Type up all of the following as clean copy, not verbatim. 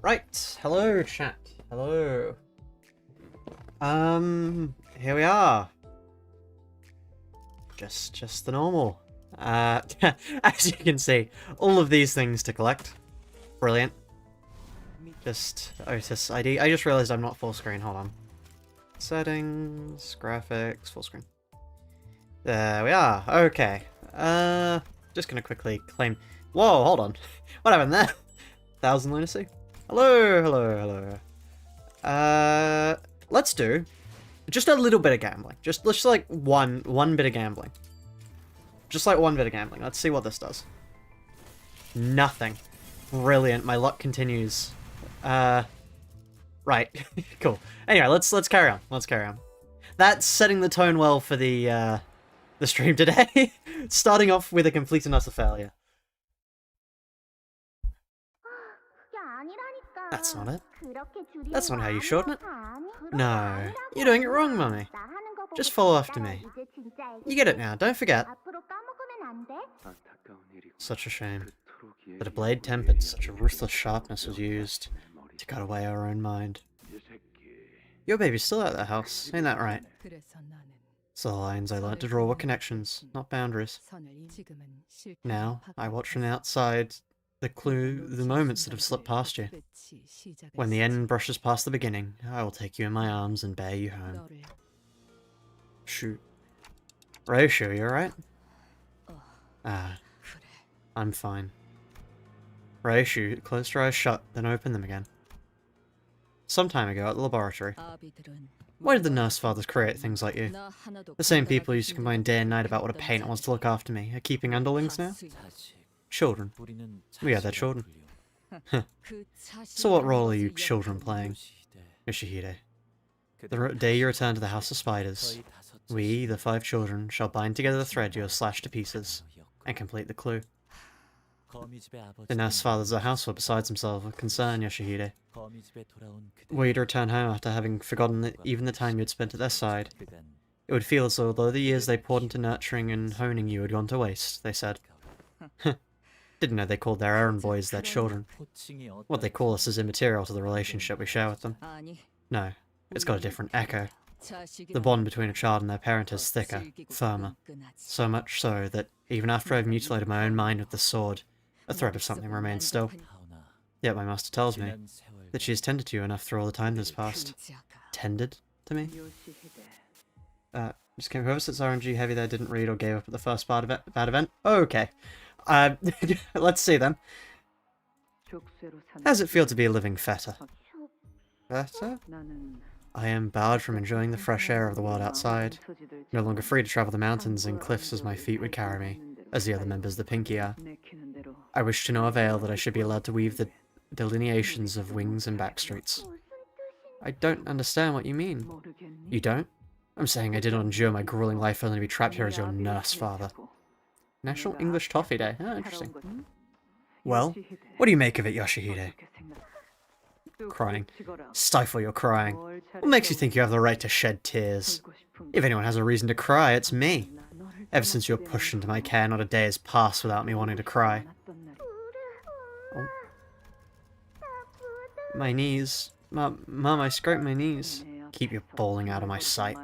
Right, hello chat. Hello. Here we are. Just the normal. As you can see, all of these things to collect. Brilliant. Just Otis ID. I just realized I'm not full screen. Hold on. Settings, graphics, full screen. There we are. Okay. Just gonna quickly claim. Whoa, hold on. What happened there? 1,000 lunacy. Hello, hello, hello. Let's do just a little bit of gambling. Just like one bit of gambling. Just like one bit of gambling. Let's see what this does. Nothing. Brilliant. My luck continues. Right. Cool. Anyway, let's carry on. Let's carry on. That's setting the tone well for the stream today. Starting off with a complete and utter failure. That's not it. That's not how you shorten it. No, you're doing it wrong, Mummy. Just follow after me. You get it now, don't forget. Such a shame that a blade tempered to such a ruthless sharpness was used to cut away our own mind. Your baby's still at the house, ain't that right? So the lines I learnt to draw were connections, not boundaries. Now, I watch from the outside the moments that have slipped past you. When the end brushes past the beginning, I will take you in my arms and bear you home. Shoot. Ryoshu, you alright? Ah, I'm fine. Ryoshu closed her eyes shut, then opened them again. Some time ago at the laboratory. Why did the nurse fathers create things like you? The same people who used to combine day and night about what a pain it was to look after me are keeping underlings now? Children. We are their children. So what role are you children playing? Yoshihide. The day you return to the House of Spiders, we, the 5 children, shall bind together the thread you have slashed to pieces, and complete the clue. The nurse fathers of the house were besides themselves with concern, Yoshihide. Were you to return home after having forgotten even the time you had spent at their side, it would feel as though the years they poured into nurturing and honing you had gone to waste, they said. Didn't know they called their errand boys their children. What they call us is immaterial to the relationship we share with them. No, it's got a different echo. The bond between a child and their parent is thicker, firmer. So much so that, even after I've mutilated my own mind with the sword, a thread of something remains still. Yet my master tells me that she has tended to you enough through all the time that has passed. Tended to me? Just came whoever sits RNG heavy there didn't read or gave up at the first bad event? Okay. Let's see then. How does it feel to be a living fetter? Fetter? I am barred from enjoying the fresh air of the world outside, no longer free to travel the mountains and cliffs as my feet would carry me, as the other members of the Pinky are. I wish to no avail that I should be allowed to weave the delineations of wings and back streets. I don't understand what you mean. You don't? I'm saying I did not endure my grueling life only to be trapped here as your nurse father. National English Toffee Day. Oh, interesting. Well, what do you make of it, Yoshihide? Crying. Stifle your crying. What makes you think you have the right to shed tears? If anyone has a reason to cry, it's me. Ever since you were pushed into my care, not a day has passed without me wanting to cry. Oh. My knees. Mum, I scraped my knees. Keep your bawling out of my sight.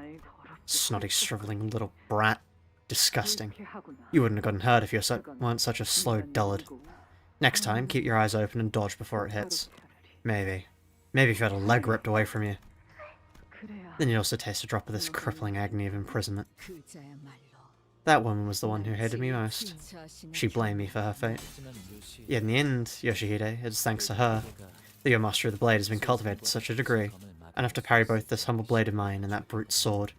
Snotty, shriveling little brat. Disgusting. You wouldn't have gotten hurt if you weren't such a slow dullard. Next time, keep your eyes open and dodge before it hits. Maybe. Maybe if you had a leg ripped away from you. Then you'd also taste a drop of this crippling agony of imprisonment. That woman was the one who hated me most. She blamed me for her fate. Yet in the end, Yoshihide, it's thanks to her that your mastery of the blade has been cultivated to such a degree, enough to parry both this humble blade of mine and that brute sword.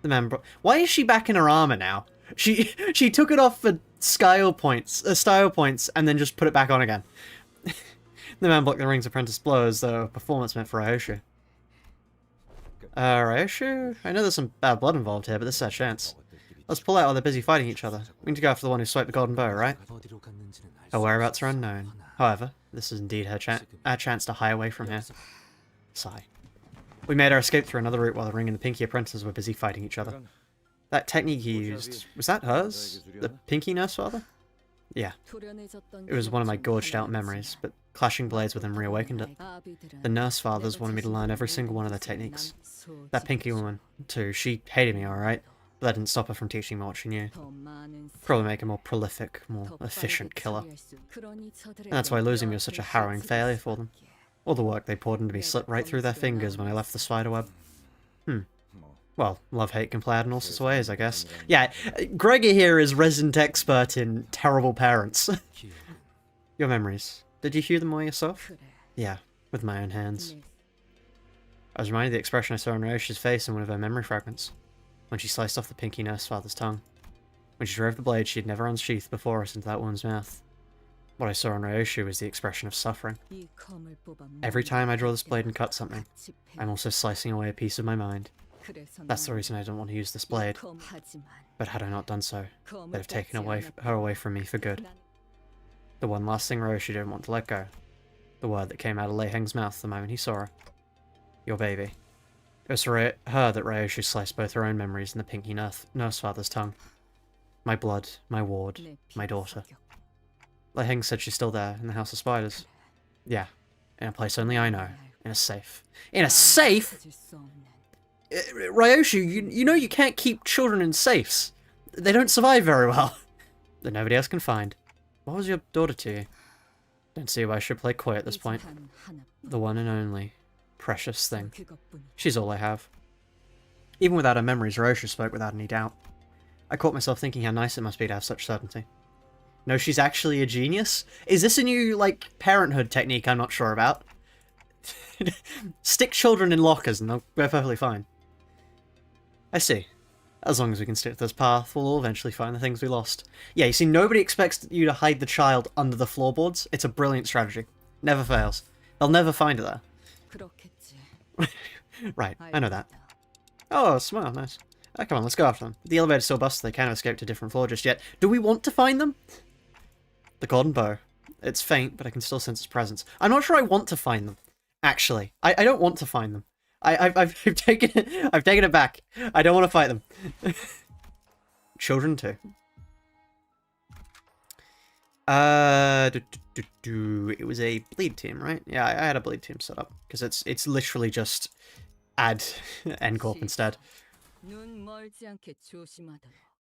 The man why is she back in her armor now? She took it off for style points, and then just put it back on again. The man blocked the ring's apprentice blow as though a performance meant for Ryoshu. Ryoshu? I know there's some bad blood involved here, but this is our chance. Let's pull out while they're busy fighting each other. We need to go after the one who swiped the golden bow, right? Her whereabouts are unknown. However, this is indeed our chance to hie away from here. Sigh. We made our escape through another route while the Ring and the Pinky apprentices were busy fighting each other. That technique he used, was that hers? The Pinky nurse father? Yeah. It was one of my gorged out memories, but clashing blades with him reawakened it. The nurse fathers wanted me to learn every single one of their techniques. That Pinky woman, too, she hated me, alright, but that didn't stop her from teaching me what she knew. Probably make a more prolific, more efficient killer. And that's why losing me was such a harrowing failure for them. All the work they poured into me slipped right through their fingers when I left the spiderweb. Well, love-hate can play out in all sorts of ways, I guess. Yeah, Gregor here is resident expert in terrible parents. Your memories. Did you hew them all yourself? Yeah, with my own hands. I was reminded of the expression I saw on Ryoshi's face in one of her memory fragments, when she sliced off the Pinky nurse father's tongue. When she drove the blade she had never unsheathed before us into that woman's mouth. What I saw on Ryoshi was the expression of suffering. Every time I draw this blade and cut something, I'm also slicing away a piece of my mind. That's the reason I don't want to use this blade. But had I not done so, they'd have taken her away from me for good. The one last thing Ryoshi didn't want to let go. The word that came out of Lei Heng's mouth the moment he saw her. Your baby. It was for her that Ryoshi sliced both her own memories and the Pinky nurse father's tongue. My blood, my ward, my daughter. Lei Heng said she's still there, in the House of Spiders. Yeah, in a place only I know. In a safe. In a safe?! Ryoshi, you know you can't keep children in safes. They don't survive very well. That nobody else can find. What was your daughter to you? Don't see why I should play coy at this point. The one and only precious thing. She's all I have. Even without her memories, Ryoshi spoke without any doubt. I caught myself thinking how nice it must be to have such certainty. No, she's actually a genius? Is this a new, like, parenthood technique I'm not sure about? Stick children in lockers and they'll be perfectly fine. I see. As long as we can stick to this path, we'll all eventually find the things we lost. Yeah, you see, nobody expects you to hide the child under the floorboards. It's a brilliant strategy. Never fails. They'll never find it there. Right, I know that. Oh, smile, nice. Oh, come on, let's go after them. The elevator's still busted, they can't escape to a different floor just yet. Do we want to find them? The golden bow. It's faint, but I can still sense its presence. I'm not sure I want to find them, actually. I don't want to find them. I've taken it back. I don't want to fight them. Children too. It was a bleed team, right? Yeah, I had a bleed team set up because it's literally just add N-Corp instead.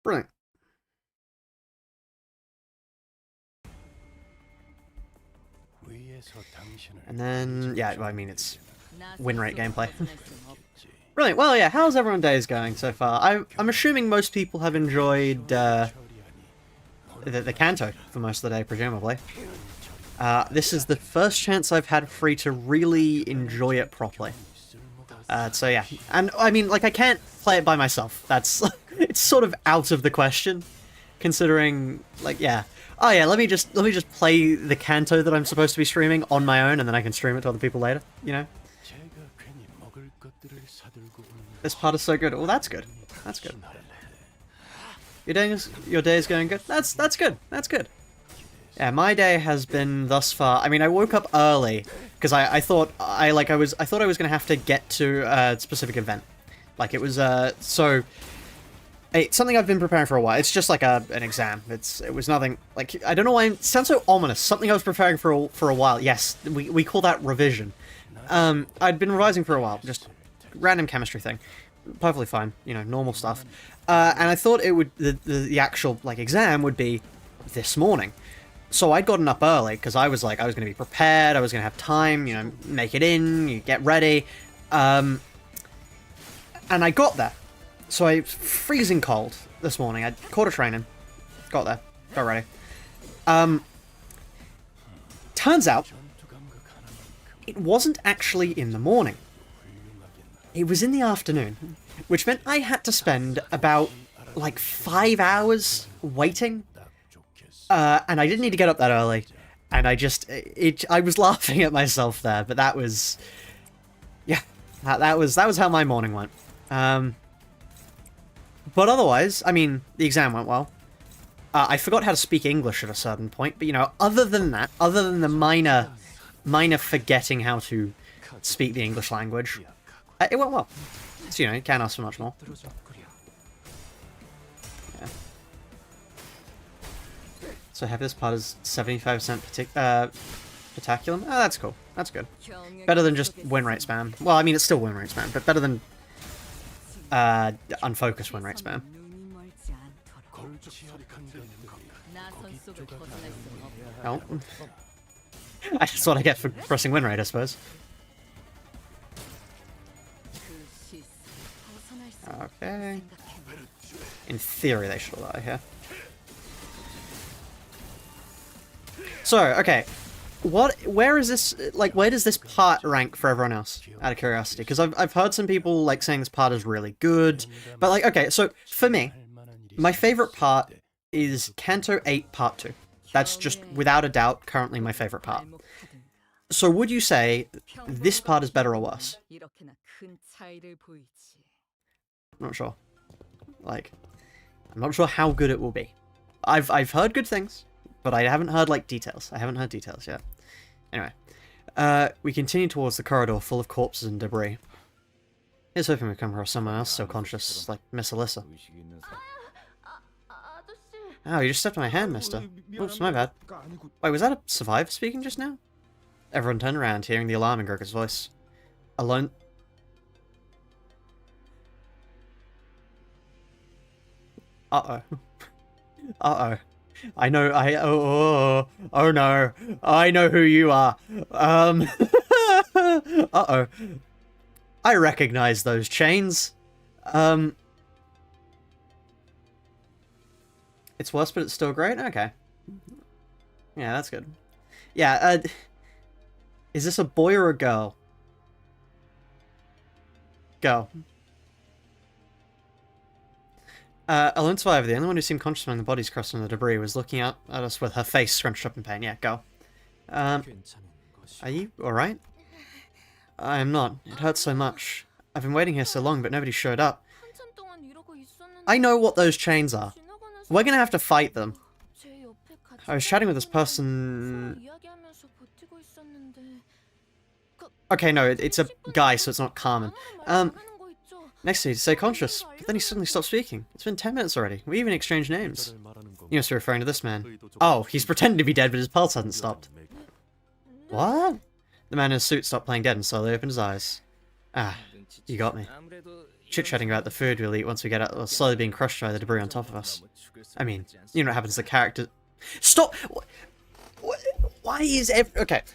Brilliant. And then, yeah, I mean, it's win rate gameplay. Brilliant. Well, yeah, how's everyone's days going so far? I'm assuming most people have enjoyed the Canto for most of the day, presumably. This is the first chance I've had free to really enjoy it properly. So yeah, and I mean, like, I can't play it by myself. That's it's sort of out of the question, considering, like, yeah. Oh yeah, let me just play the Canto that I'm supposed to be streaming on my own, and then I can stream it to other people later. You know. This part is so good. Oh, that's good. That's good. Your day is going good. That's good. That's good. Yeah, my day has been thus far. I mean, I woke up early because I thought I was gonna have to get to a specific event. Like, it was so. It's something I've been preparing for a while. It's just like an exam. It was nothing, like, I don't know why it sounds so ominous. Something I was preparing for a while. Yes, we call that revision. I'd been revising for a while, just random chemistry thing. Perfectly fine, you know, normal stuff. And I thought it would the actual, like, exam would be this morning. So I'd gotten up early because I was going to be prepared. I was going to have time, you know, make it in, you get ready. And I got there. So I was freezing cold this morning. I caught a train in, got there, got ready. Turns out, it wasn't actually in the morning. It was in the afternoon, which meant I had to spend about, like, 5 hours waiting. And I didn't need to get up that early. And I was laughing at myself there, but that was, yeah, that was how my morning went. But otherwise, I mean, the exam went well. I forgot how to speak English at a certain point, but, you know, other than that, other than the minor forgetting how to speak the English language, it went well. So, you know, you can't ask for much more. Yeah. So have this part is 75% pentaculum. Oh, that's cool. That's good. Better than just win rate spam. Well, I mean, it's still win rate spam, but better than unfocused win rate spam. Oh. That's what I get for pressing win rate, I suppose. Okay. In theory, they should allow here. So, okay. Where is this, like, where does this part rank for everyone else, out of curiosity? Because I've heard some people, like, saying this part is really good, but, like, okay, so, for me, my favorite part is Canto 8 Part 2. That's just, without a doubt, currently my favorite part. So would you say this part is better or worse? I'm not sure. Like, I'm not sure how good it will be. I've heard good things, but I haven't heard, like, details. I haven't heard details yet. Anyway, we continue towards the corridor full of corpses and debris. Here's hoping we come across someone else still conscious, like Miss Alyssa. Oh, you just stepped on my hand, mister. Oops, my bad. Wait, was that a survivor speaking just now? Everyone turned around, hearing the alarm in Gurga's voice. Alone... Uh-oh. Uh-oh. I know, oh no. I know who you are. Uh-oh. I recognize those chains. It's worse, but it's still great? Okay. Yeah, that's good. Yeah, is this a boy or a girl? Girl. A lone survivor, the only one who seemed conscious among the bodies crossing the debris, was looking out at us with her face scrunched up in pain. Yeah, go. Are you alright? I am not. It hurts so much. I've been waiting here so long, but nobody showed up. I know what those chains are. We're gonna have to fight them. I was chatting with this person... Okay, no, it's a guy, so it's not Carmen. Next to you to stay conscious, but then he suddenly stopped speaking. It's been 10 minutes already. We even exchanged names. You must be referring to this man. Oh, he's pretending to be dead, but his pulse hasn't stopped. What? The man in his suit stopped playing dead and slowly opened his eyes. Ah, you got me. Chit-chatting about the food we'll eat once we get out, or slowly being crushed by the debris on top of us. I mean, you know what happens to the character... Stop! Why is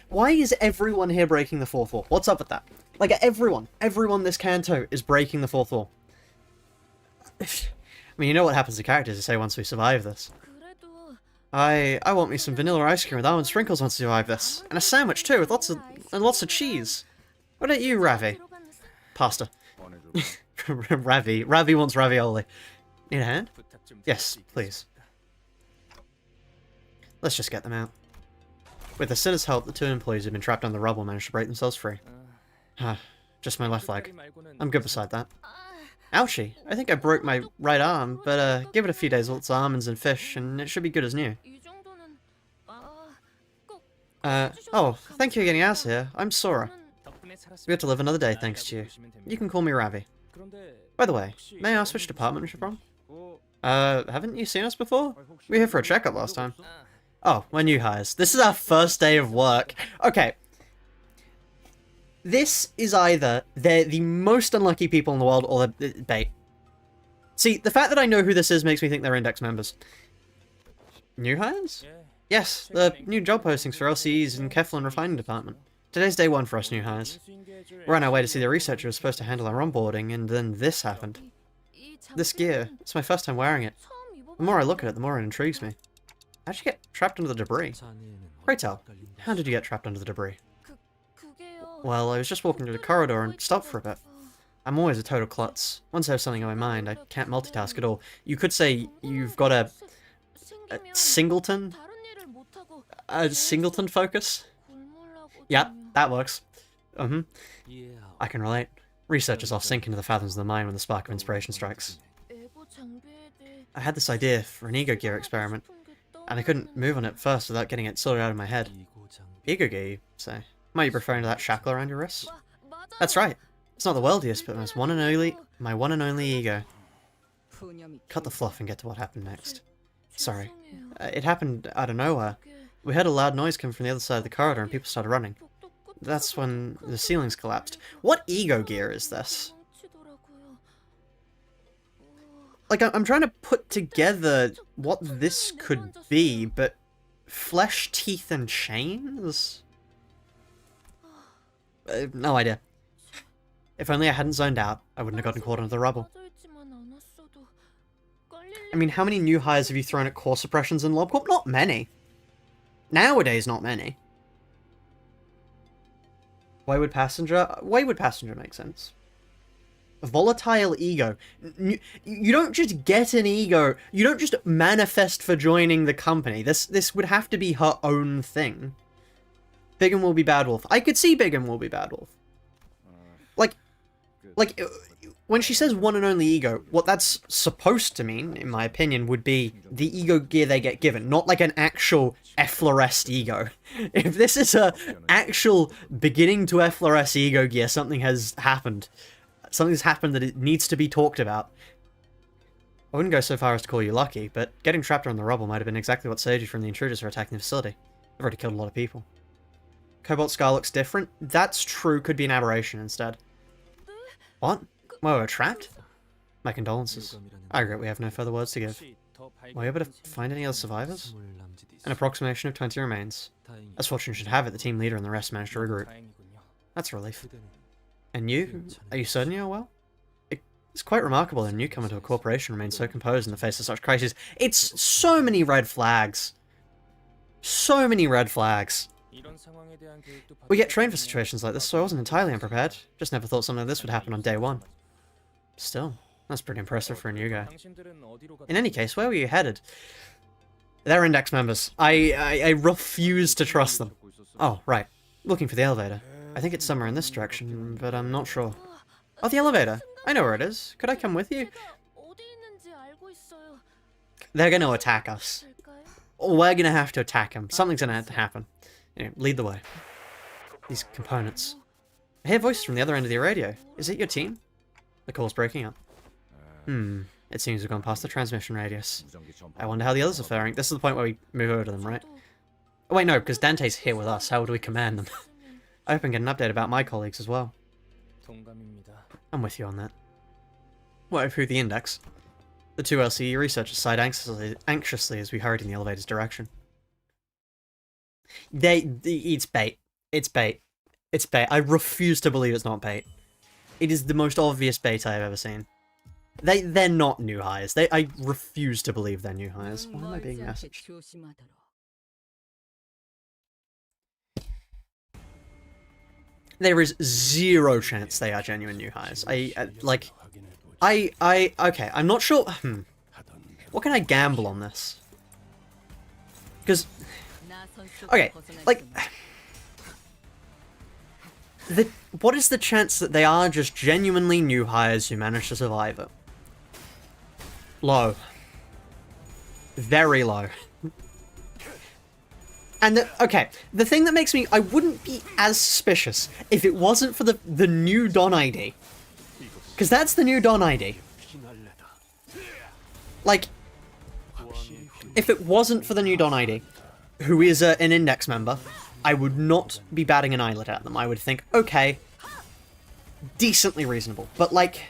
why is everyone here breaking the fourth wall? What's up with that? Like, everyone this Canto is breaking the fourth wall. I mean, you know what happens to characters, you say, once we survive this. I want me some vanilla ice cream with almond sprinkles once we survive this. And a sandwich, too, with lots of cheese. What about you, Ravi? Pasta. Ravi wants ravioli. Need a hand? Yes, please. Let's just get them out. With the sinner's help, the two employees who've been trapped on the rubble managed to break themselves free. Just my left leg. I'm good beside that. Ouchie, I think I broke my right arm, but give it a few days with lots of almonds and fish, and it should be good as new. Oh, thank you for getting out of here. I'm Sora. We have to live another day thanks to you. You can call me Ravi. By the way, may I ask which department you're from? Haven't you seen us before? We were here for a checkup last time. Oh, we're new hires. This is our first day of work. Okay. This is either they're the most unlucky people in the world or they're bait. See, the fact that I know who this is makes me think they're index members. New hires? Yes, the new job postings for LCEs in Keflin Refining Department. Today's day one for us new hires. We're on our way to see the researcher who was supposed to handle our onboarding, and then this happened. This gear, it's my first time wearing it. The more I look at it, the more it intrigues me. How'd you get trapped under the debris? Pray tell, how did you get trapped under the debris? Well, I was just walking through the corridor and stopped for a bit. I'm always a total klutz. Once I have something on my mind, I can't multitask at all. You could say you've got a singleton? A singleton focus? Yeah, that works. I can relate. Researchers all sink into the fathoms of the mind when the spark of inspiration strikes. I had this idea for an ego gear experiment, and I couldn't move on it first without getting it sorted out of my head. Ego gear, you say? Might you be referring to that shackle around your wrist? That's right. It's not the worldiest, but my one and only ego. Cut the fluff and get to what happened next. Sorry. It happened out of nowhere. We heard a loud noise coming from the other side of the corridor and people started running. That's when the ceilings collapsed. What ego gear is this? Like, I'm trying to put together what this could be, but flesh, teeth, and chains? No idea. If only I hadn't zoned out, I wouldn't have gotten caught under the rubble. I mean, how many new hires have you thrown at core suppressions in LobCorp? Not many. Nowadays, not many. Wayward Passenger? Wayward Passenger makes sense. Volatile ego. You don't just get an ego. You don't just manifest for joining the company. This would have to be her own thing. Bigham will be Bad Wolf. I could see Bigham will be Bad Wolf. Like, when she says one and only ego, what that's supposed to mean, in my opinion, would be the ego gear they get given, not like an actual effloresced ego. If this is a actual beginning to effloresce ego gear, something has happened. Something's happened that it needs to be talked about. I wouldn't go so far as to call you lucky, but getting trapped around the rubble might have been exactly what saved you from the intruders who are attacking the facility. They've already killed a lot of people. Cobalt Scar looks different. That's true, could be an aberration instead. What? Well, we're trapped? My condolences. I regret we have no further words to give. Were you able to find any other survivors? An approximation of 20 remains. As fortune should have it, the team leader and the rest managed to regroup. That's a relief. And you? Are you certain you're well? It's quite remarkable that a newcomer to a corporation remains so composed in the face of such crises. It's so many red flags. So many red flags. We get trained for situations like this, so I wasn't entirely unprepared. Just never thought something like this would happen on day one. Still, that's pretty impressive for a new guy. In any case, where were you headed? They're Index members. I refuse to trust them. Oh, right. Looking for the elevator. I think it's somewhere in this direction, but I'm not sure. Oh, the elevator. I know where it is. Could I come with you? They're going to attack us. We're going to have to attack them. Something's going to have to happen. Anyway, lead the way. These components. I hear voices from the other end of the radio. Is it your team? The call's breaking up. It seems we've gone past the transmission radius. I wonder how the others are faring. This is the point where we move over to them, right? Oh, wait, no, because Dante's here with us. How would we command them? I hope I can get an update about my colleagues as well. I'm with you on that. What through the Index? The two LCE researchers sighed anxiously as we hurried in the elevator's direction. It's bait. It's bait. It's bait. I refuse to believe it's not bait. It is the most obvious bait I have ever seen. They're not new hires. I refuse to believe they're new hires. Why am I being messaged? There is zero chance they are genuine new hires. Okay, I'm not sure. What can I gamble on this? Because, okay, like, what is the chance that they are just genuinely new hires who managed to survive it? Low. Very low. And, okay, the thing that makes me... I wouldn't be as suspicious if it wasn't for the new Don ID. Because that's the new Don ID. Like, if it wasn't for the new Don ID, who is an Index member, I would not be batting an eyelid at them. I would think, okay, decently reasonable. But, like...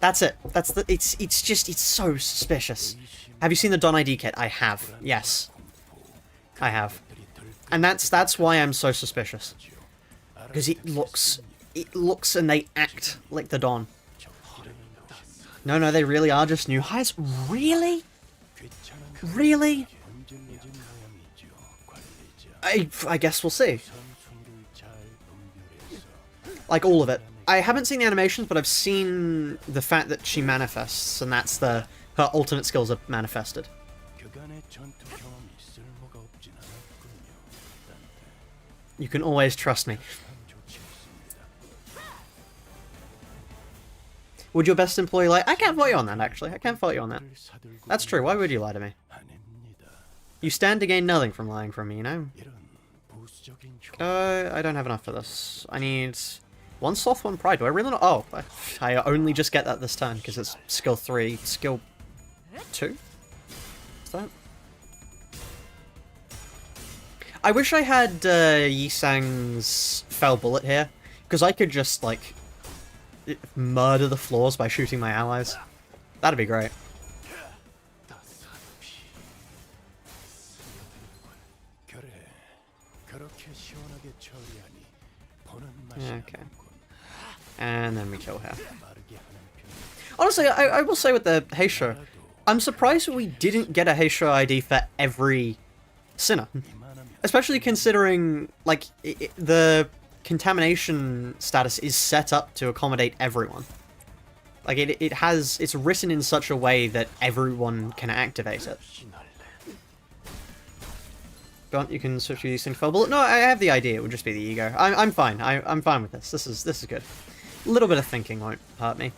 That's it. That's the... It's so suspicious. Have you seen the Don ID kit? I have. Yes. I have. And that's why I'm so suspicious. Because it looks and they act like the Don. No, they really are just new hires. Really? Really? I guess we'll see. Like, all of it. I haven't seen the animations, but I've seen the fact that she manifests, and that's her alternate skills are manifested. You can always trust me. Would your best employee lie? I can't fault you on that, actually. I can't fault you on that. That's true. Why would you lie to me? You stand to gain nothing from lying from me, you know? I don't have enough for this. I need One sloth, one pride. Do I really not? Oh, I only just get that this turn because it's skill 3, skill 2? Is that? I wish I had Yisang's Fell Bullet here, because I could just, like, murder the floors by shooting my allies. That'd be great. Okay. And then we kill her. Honestly, I will say with the Heisho, I'm surprised we didn't get a Heisho ID for every Sinner. Especially considering, like, the contamination status is set up to accommodate everyone. Like, it's written in such a way that everyone can activate it. Go on, you can switch to using Fell Bullet. No, I have the idea. It would just be the ego. I'm fine. I'm fine with this. This is good. A little bit of thinking won't hurt me.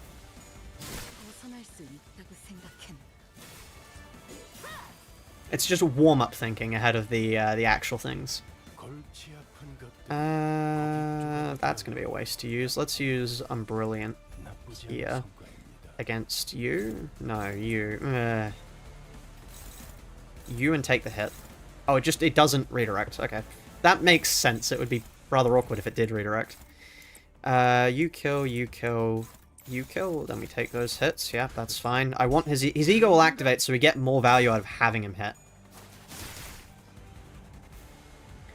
It's just warm-up thinking ahead of the actual things. That's going to be a waste to use. Let's use Unbrilliant here. Against you? No, you. You and take the hit. Oh, it doesn't redirect. Okay. That makes sense. It would be rather awkward if it did redirect. You kill, you kill, you kill. Then we take those hits. Yeah, that's fine. I want his ego will activate so we get more value out of having him hit.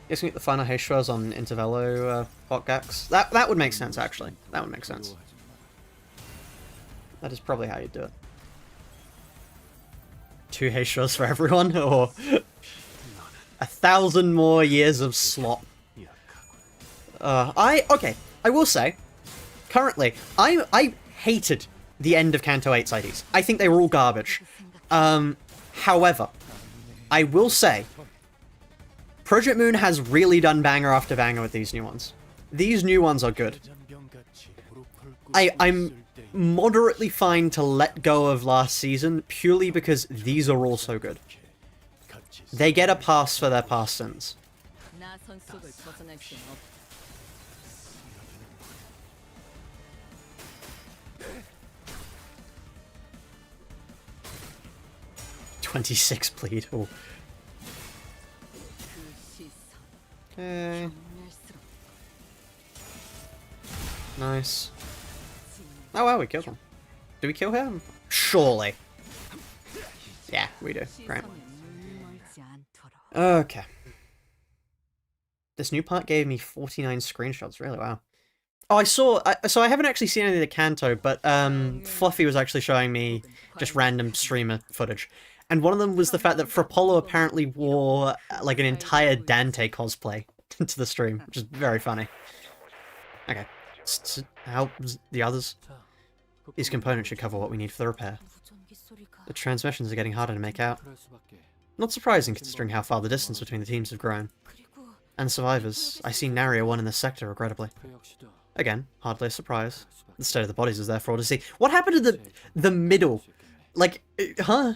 Guessing get the final Heishuas on Intervello Botgax. That would make sense, actually. That would make sense. That is probably how you do it. 2 Heishuas for everyone, or 1,000 more years of slop. Okay, I will say, currently, I hated the end of Canto 8's IDs. I think they were all garbage. However, I will say, Project Moon has really done banger after banger with these new ones. These new ones are good. I'm moderately fine to let go of last season purely because these are all so good. They get a pass for their past sins. "26 bleed." Oh. Okay. Nice. Oh wow, we killed him. Do we kill him? Surely. Yeah, we do. Great. Okay. This new part gave me 49 screenshots. Really, wow. Oh, I saw... so I haven't actually seen any of the Canto, but Fluffy was actually showing me just random streamer footage. And one of them was the fact that Frapollo apparently wore, like, an entire Dante cosplay into the stream, which is very funny. Okay. How the others? These components should cover what we need for the repair. The transmissions are getting harder to make out. Not surprising considering how far the distance between the teams have grown. And survivors. I see nary a one in this sector, regrettably. Again, hardly a surprise. The state of the bodies is there for all to see. What happened to the middle? Like, huh?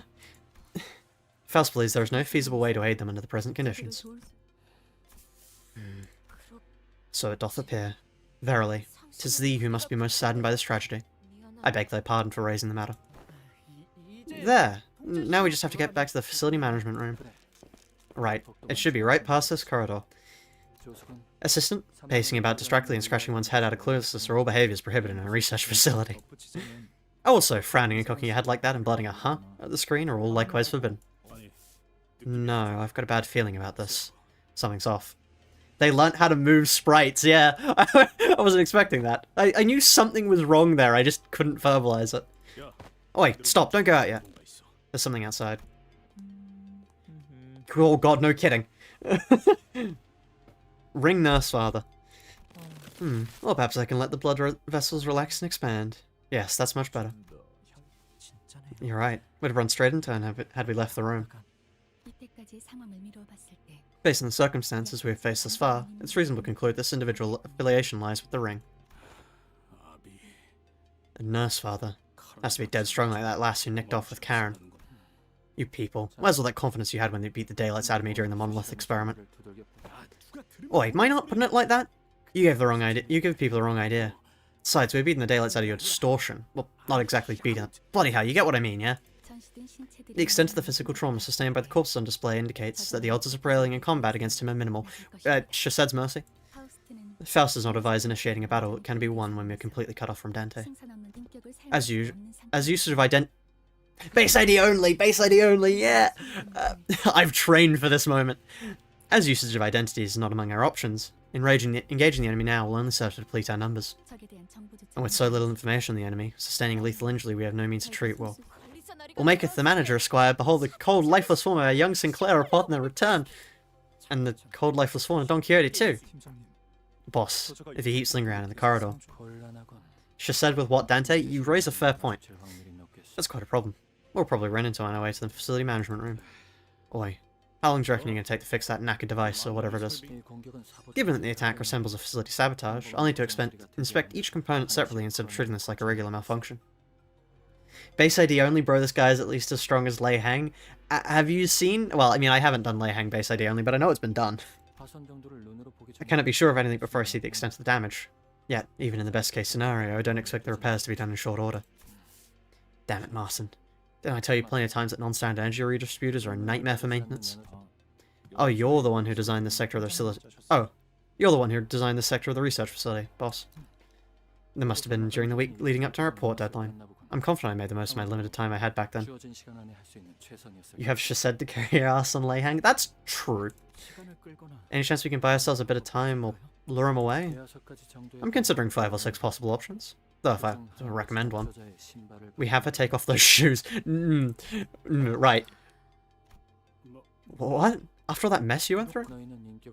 Faust believes there is no feasible way to aid them under the present conditions. So it doth appear. Verily, 'tis thee who must be most saddened by this tragedy. I beg thy pardon for raising the matter. There. Now we just have to get back to the facility management room. Right. It should be right past this corridor. Assistant, pacing about distractedly and scratching one's head out of cluelessness are all behaviors prohibited in a research facility. Also, frowning and cocking your head like that and blurting a huh at the screen are all likewise forbidden. No, I've got a bad feeling about this. Something's off. They learnt how to move sprites, yeah. I wasn't expecting that. I knew something was wrong there, I just couldn't verbalize it. Oh wait, stop, don't go out yet. There's something outside. Oh god, no kidding. Ring nurse father. Well, perhaps I can let the blood vessels relax and expand. Yes, that's much better. You're right. We'd have run straight into her had we left the room. Based on the circumstances we have faced thus far, it's reasonable to conclude this individual affiliation lies with the ring. A nurse father. Has to be dead strong like that lass who nicked off with Karen. You people. Where's all that confidence you had when they beat the daylights out of me during the monolith experiment? Oi, am I not putting it like that? You gave the wrong idea. You give people the wrong idea. Besides, we're beating the daylights out of your distortion. Well, not exactly beating. Bloody hell, you get what I mean, yeah? The extent of the physical trauma sustained by the corpse on display indicates that the odds of prevailing in combat against him are minimal. Chased's mercy. Faust does not advise initiating a battle. It can be won when we're completely cut off from Dante. As usage of Base ID only! Base ID only, yeah! I've trained for this moment. As usage of identity is not among our options, engaging the enemy now will only serve to deplete our numbers. And with so little information on the enemy, sustaining a lethal injury we have no means to treat, well, maketh the manager, Esquire, behold the cold, lifeless form of our young Sinclair upon their return. And the cold, lifeless form of Don Quixote, too. Boss, if he keeps lingering around in the corridor. Chased with what, Dante? You raise a fair point. That's quite a problem. We'll probably run into on our way to the facility management room. Oi, how long do you reckon you're going to take to fix that knackered device, or whatever it is? Given that the attack resembles a facility sabotage, I'll need to inspect each component separately instead of treating this like a regular malfunction. Base ID only, bro, this guy is at least as strong as Lei Hang. Have you seen... Well, I mean, I haven't done Lei Hang base ID only, but I know it's been done. I cannot be sure of anything before I see the extent of the damage. Yet, even in the best case scenario, I don't expect the repairs to be done in short order. Damn it, Marston. Didn't I tell you plenty of times that non-standard energy redistributors are a nightmare for maintenance? Oh, you're the one who designed this sector of the facility. Oh, you're the one who designed this sector of the research facility, boss. There must have been during the week leading up to our report deadline. I'm confident I made the most of my limited time I had back then. You have Chased to carry your ass on Lei Hang? That's true. Any chance we can buy ourselves a bit of time or lure him away? I'm considering 5 or 6 possible options. Though if I recommend one. We have her take off those shoes. Right. What? After all that mess you went through?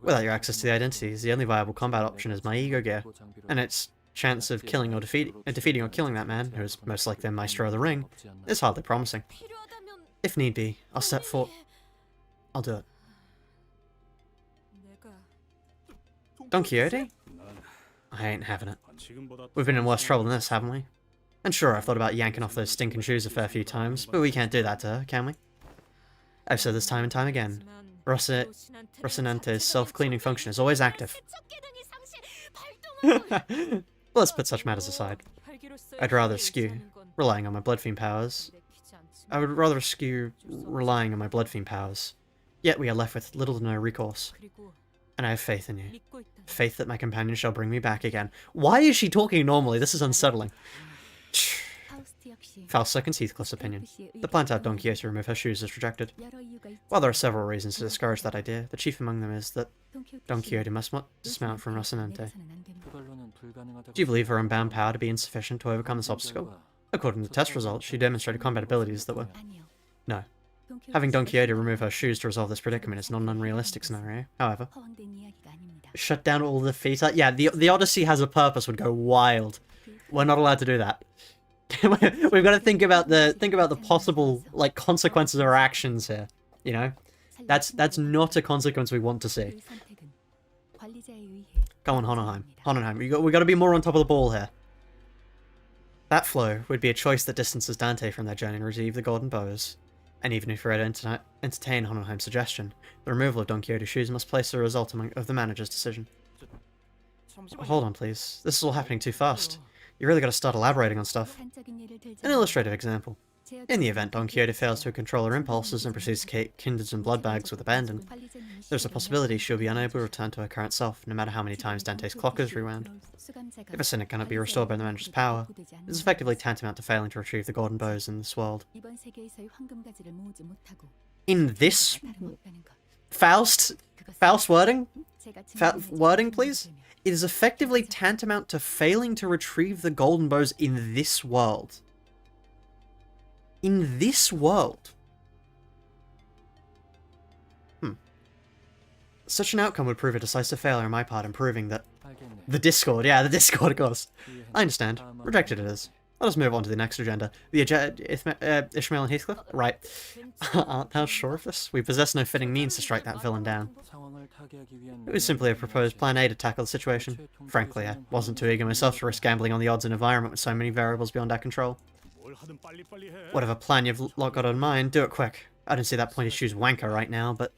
Without your access to the identities, the only viable combat option is my ego gear. And its chance of killing or defeating or killing that man, who is most likely the maestro of the ring, is hardly promising. If need be, I'll step forward. I'll do it. Don Quixote? I ain't having it. We've been in worse trouble than this, haven't we? And sure, I've thought about yanking off those stinking shoes a fair few times, but we can't do that to her, can we? I've said this time and time again. Rocinante's self-cleaning function is always active. Let's put such matters aside. I'd rather eschew relying on my blood fiend powers. Yet we are left with little to no recourse. And I have faith in you. Faith that my companion shall bring me back again. Why is she talking normally? This is unsettling. Faust seconds Heathcliff's opinion. The plan to have Don Quixote remove her shoes is rejected. While there are several reasons to discourage that idea, the chief among them is that Don Quixote must dismount from Rocinante. Do you believe her unbound power to be insufficient to overcome this obstacle? According to test results, she demonstrated combat abilities that were... No. Having Don Quixote remove her shoes to resolve this predicament is not an unrealistic scenario, however. Shut down all the feet. Yeah, the Odyssey has a purpose would go wild. We're not allowed to do that. We've got to think about the possible like consequences of our actions here. You know, that's not a consequence we want to see. Come on, Hohenheim. We got to be more on top of the ball here. That flow would be a choice that distances Dante from their journey and retrieve the golden bows. And even if we're ready to entertain Hohenheim's suggestion, the removal of Don Quixote's shoes must place the result of the manager's decision. Hold on, please. This is all happening too fast. You really got to start elaborating on stuff. An illustrative example. In the event Don Quixote fails to control her impulses and proceeds to kick kindreds and blood bags with abandon, there's a possibility she'll be unable to return to her current self, no matter how many times Dante's clock is rewound. If a sinner cannot be restored by the manager's power, it is effectively tantamount to failing to retrieve the golden bows in this world. In this... Faust wording? Wording, please? It is effectively tantamount to failing to retrieve the golden bows in this world. In this world. Such an outcome would prove a decisive failure on my part in proving that... The Discord, yeah, the Discord, of course. I understand. Rejected it is. Let us move on to the next agenda. Ishmael and Heathcliff? Right. Aren't thou sure of this? We possess no fitting means to strike that villain down. It was simply a proposed plan A to tackle the situation. Frankly, I wasn't too eager myself to risk gambling on the odds in an environment with so many variables beyond our control. Whatever plan you've got in mind, do it quick. I don't see that pointy shoes wanker right now, but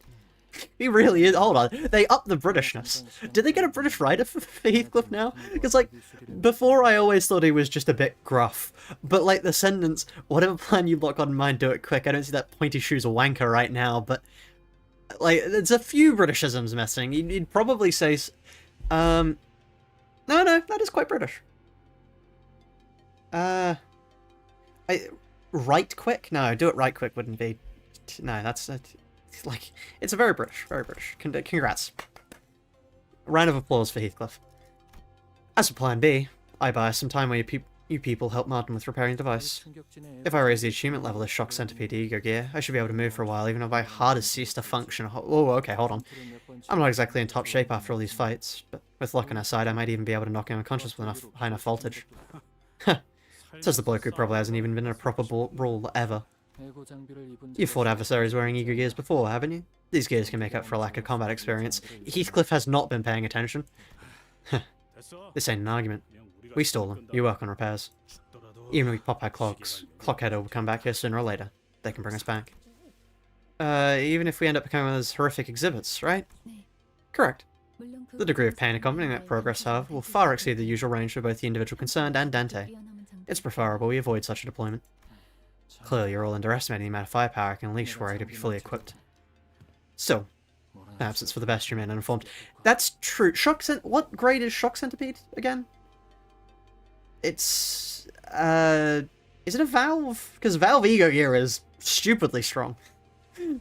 He really is. Hold on. They up the Britishness. Did they get a British writer for Heathcliff now? Because, like, before I always thought he was just a bit gruff. But, like, the sentence, whatever plan you've got in mind, do it quick. I don't see that pointy shoes a wanker right now, but, like, there's a few Britishisms missing. You'd probably say, no, that is quite British. Right quick? No, do it right quick wouldn't be. No, that's like, it's a very British, very British. Congrats. Round of applause for Heathcliff. As for plan B, I buy some time where you people help Martin with repairing the device. If I raise the achievement level of Shock Centipede Ego Gear, I should be able to move for a while, even if my heart has ceased to function. Oh, okay, hold on. I'm not exactly in top shape after all these fights, but with luck on our side, I might even be able to knock him unconscious with high enough voltage. Says the bloke who probably hasn't even been in a proper brawl ever. You've fought adversaries wearing Ego Gears before, haven't you? These gears can make up for a lack of combat experience. Heathcliff has not been paying attention. This ain't an argument. We stole them. You work on repairs. Even if we pop our clocks, Clockhead will come back here sooner or later. They can bring us back. Even if we end up becoming one of those horrific exhibits, right? Correct. The degree of pain accompanying that progress, however, will far exceed the usual range for both the individual concerned and Dante. It's preferable we avoid such a deployment. Clearly, you're all underestimating the amount of firepower I can unleash were I to be fully equipped. Still, perhaps it's for the best you remain uninformed. That's true. What grade is Shock Centipede again? It's is it a Valve? Because Valve Ego Gear is stupidly strong. Oh,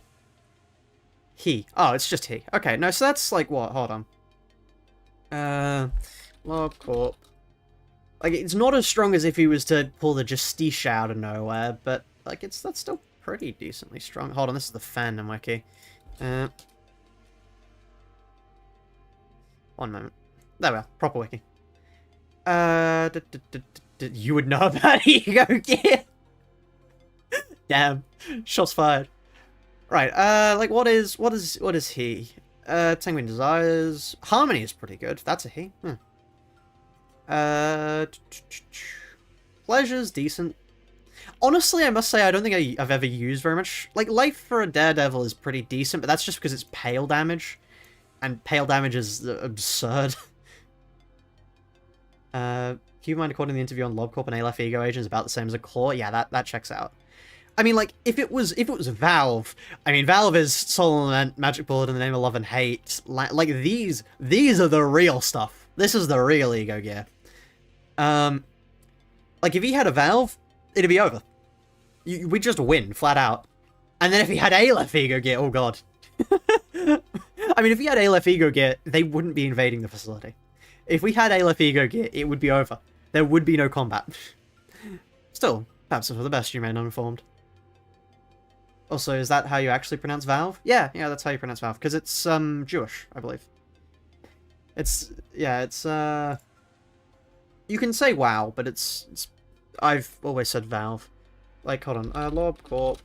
it's just he. Okay, no, so that's like what? Hold on. Log Corp. Like, it's not as strong as if he was to pull the Justice out of nowhere, but like that's still pretty decently strong. Hold on, this is the fandom wiki. One moment. There we are. Proper wiki. You would know about Ego Gear. Damn. Shots fired. Right, like what is he? Sanguine Desires. Harmony is pretty good. That's a he. Pleasure's decent. Honestly, I must say I don't think I've ever used very much. Like, Life for a Daredevil is pretty decent, but that's just because it's pale damage. And pale damage is absurd. Keep in mind, according to the interview on LobCorp, an Aleph Ego Agent is about the same as a Claw. Yeah, that checks out. I mean, like, if it was Valve, I mean, Valve is Soul Element, Magic Bullet in the Name of Love and Hate. Like, these are the real stuff. This is the real Ego Gear. Like, if he had a Valve, it'd be over. We'd just win, flat out. And then if he had Aleph Ego Gear, oh god. I mean, if he had Aleph Ego Gear, they wouldn't be invading the facility. If we had Aleph Ego Gear, it would be over. There would be no combat. Still, perhaps for the best you remain uninformed. Also, is that how you actually pronounce Valve? Yeah, that's how you pronounce Valve, because it's, Jewish, I believe. You can say WoW, but it's I've always said Valve. Like, hold on, LobCorp,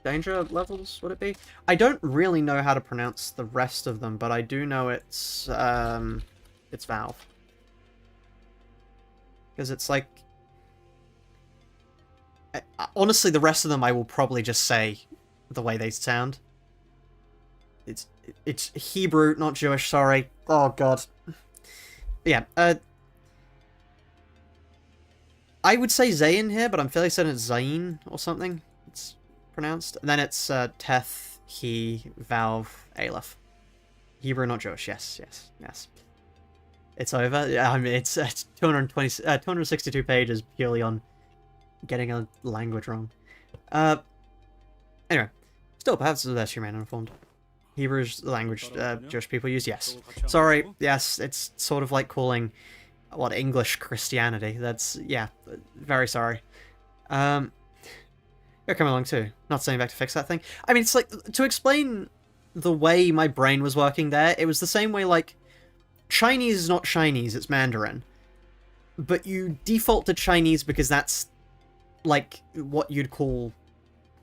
danger levels, would it be? I don't really know how to pronounce the rest of them, but I do know it's Valve. Because it's like... honestly, the rest of them I will probably just say the way they sound. It's Hebrew, not Jewish, sorry. Oh, God. Yeah, I would say Zayn here, but I'm fairly certain it's Zayn or something. It's pronounced. And then it's Teth, He, Valve, Aleph. Hebrew, not Jewish. Yes. It's over. Yeah, I mean, it's 262 pages purely on getting a language wrong. Anyway, still, perhaps the best you remain uninformed. Hebrew is the language Jewish people use. Yes. Sorry. Yes, it's sort of like calling English Christianity. That's, yeah, very sorry. You're coming along too. Not saying back to fix that thing. I mean, it's like, to explain the way my brain was working there, it was the same way, like, Chinese is not Chinese, it's Mandarin. But you default to Chinese because that's, like, what you'd call...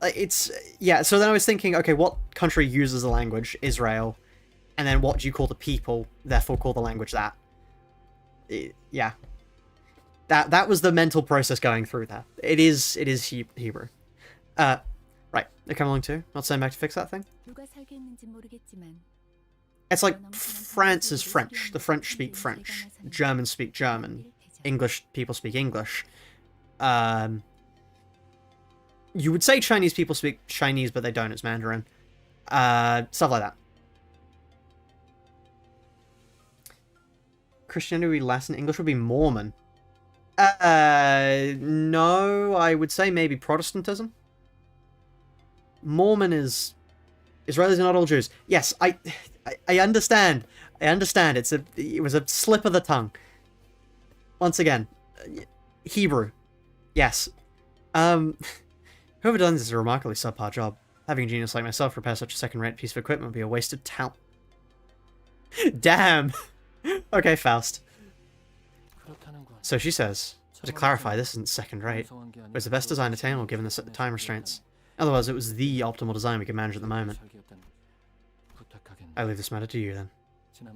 It's... Yeah, so then I was thinking, okay, what country uses the language? Israel. And then what do you call the people, therefore call the language that? Yeah. That was the mental process going through there. It is Hebrew. Right, they're coming along too. Not sending back to fix that thing. It's like France is French. The French speak French. Germans speak German. English people speak English. You would say Chinese people speak Chinese, but they don't. It's Mandarin. Stuff like that. Christianity would be Latin. English would be Mormon. No, I would say maybe Protestantism. Mormon is... Israelis are not all Jews. Yes, I understand. I understand. It was a slip of the tongue. Once again, Hebrew. Yes. Whoever done this is a remarkably subpar job. Having a genius like myself repair such a second-rate piece of equipment would be a waste of talent. Damn. Okay, Faust. So she says, but to clarify, this isn't second-rate. It was the best design attainable given the time restraints. Otherwise, it was the optimal design we could manage at the moment. I leave this matter to you, then.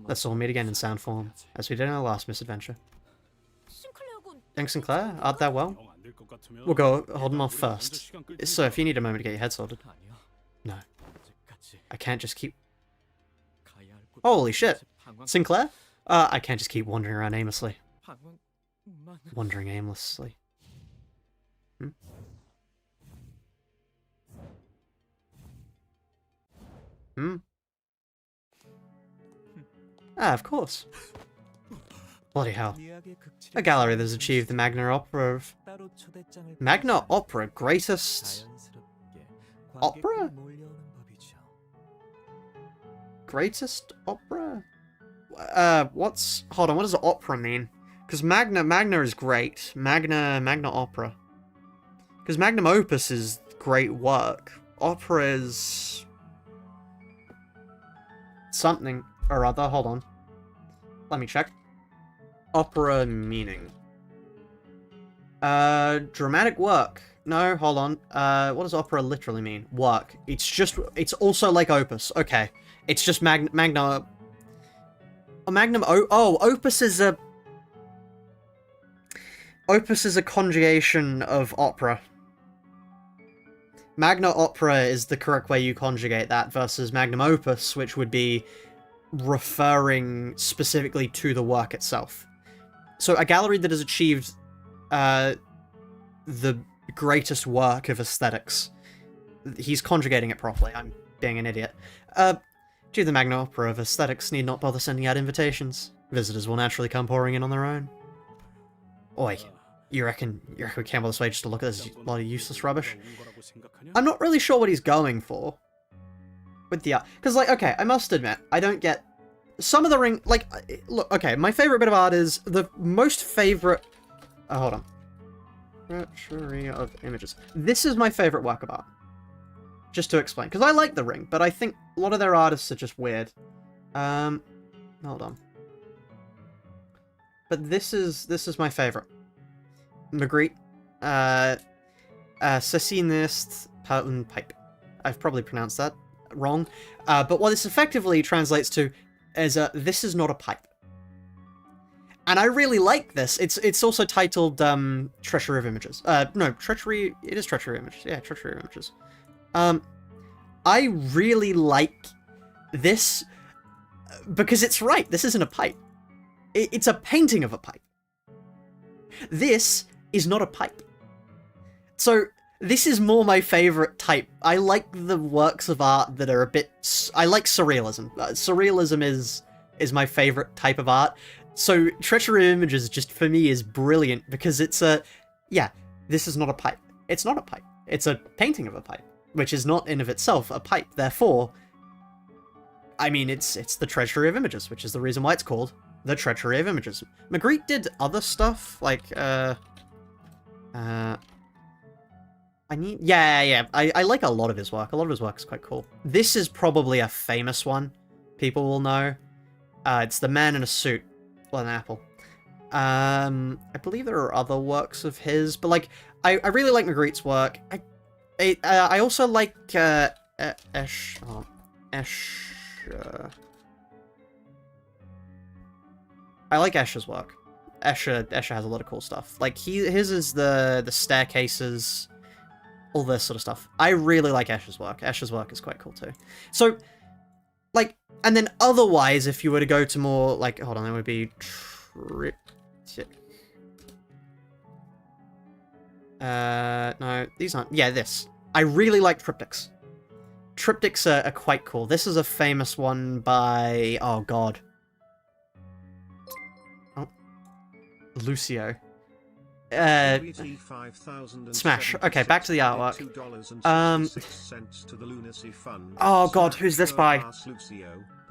Let's all meet again in sound form, as we did in our last misadventure. Thanks, Sinclair. Art thou well? We'll go hold him off first. So, if you need a moment to get your head sorted. No. I can't just keep... Holy shit! Sinclair? I can't just keep wandering around aimlessly. Wandering aimlessly. Hmm? Hmm? Ah, of course. Bloody hell. A gallery that has achieved the Magna Opera of... Magna Opera? Greatest... Opera? Greatest opera? What's... Hold on, what does opera mean? Because Magna is great. Magna Opera. Because magnum opus is great work. Opera is... something or other. Hold on. Let me check. Opera meaning. Dramatic work. No, hold on. What does opera literally mean? Work. It's also like opus. Okay. It's just magna... A magnum... opus is a... Opus is a conjugation of opera. Magna opera is the correct way you conjugate that versus magnum opus, which would be referring specifically to the work itself. So a gallery that has achieved the greatest work of aesthetics. He's conjugating it properly. I'm being an idiot. Due to the Magna Opera of aesthetics need not bother sending out invitations. Visitors will naturally come pouring in on their own. Oi, you reckon we came all this way just to look at this lot of useless rubbish? I'm not really sure what he's going for with the art. Because, like, okay, I must admit, I don't get... Some of the ring... Like, look, okay, my favorite bit of art is the most favorite... hold on. Treachery of images. This is my favorite work of art. Just to explain. Because I like The Ring, but I think a lot of their artists are just weird. Hold on. But this is my favorite. Magritte. Sessinist Pattern Pipe. I've probably pronounced that wrong. But what this effectively translates to is this is not a pipe. And I really like this. It's also titled Treachery of Images. No, Treachery... It is Treachery of Images. Yeah, Treachery of Images. I really like this because it's right. This isn't a pipe. It's a painting of a pipe. This is not a pipe. So this is more my favorite type. I like the works of art that are a bit... I like surrealism. Surrealism is my favorite type of art. So Treachery of Images just for me is brilliant because it's a... Yeah, this is not a pipe. It's not a pipe. It's a painting of a pipe, which is not in of itself a pipe. Therefore, I mean, it's the Treachery of Images, which is the reason why it's called the Treachery of Images. Magritte did other stuff, like, I like a lot of his work. A lot of his work is quite cool. This is probably a famous one. People will know. It's The Man in a Suit with an Apple. I believe there are other works of his, but, like, I really like Magritte's work. I also like, Esh... I like Escher's work. Escher has a lot of cool stuff. Like, his is the staircases, all this sort of stuff. I really like Escher's work. Escher's work is quite cool too. So, like, and then otherwise, if you were to go to more, like, hold on, it would be triptych. No, these aren't. Yeah, this. I really like triptychs. Triptychs are quite cool. This is a famous one by, oh god. Oh. Lucio. Smash. Okay, back to the artwork. Oh god, who's this by?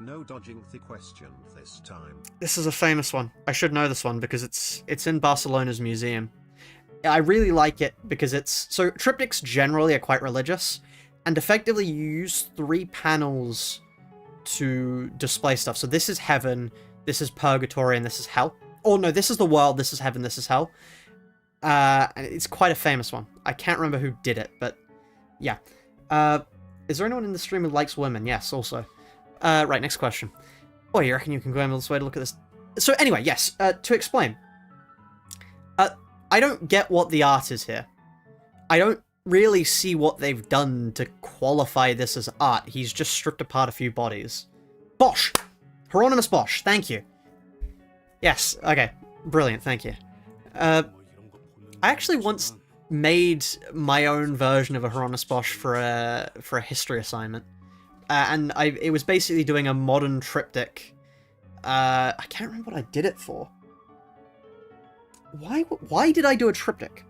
No dodging the question this time. This is a famous one. I should know this one because it's in Barcelona's museum. I really like it because it's... So, triptychs generally are quite religious, and effectively you use 3 panels to display stuff. So this is heaven, this is purgatory, and this is hell. Oh no, this is the world, this is heaven, this is hell. And it's quite a famous one. I can't remember who did it, but yeah. Is there anyone in the stream who likes women? Yes, also. Right, next question. Oh, you reckon you can go all this way to look at this? So anyway, yes, to explain. I don't get what the art is here. I don't really see what they've done to qualify this as art. He's just stripped apart a few bodies. Bosch! Hieronymus Bosch, thank you. Yes, okay. Brilliant, thank you. I actually once made my own version of a Hieronymus Bosch for a history assignment. And it was basically doing a modern triptych. I can't remember what I did it for. Why did I do a triptych?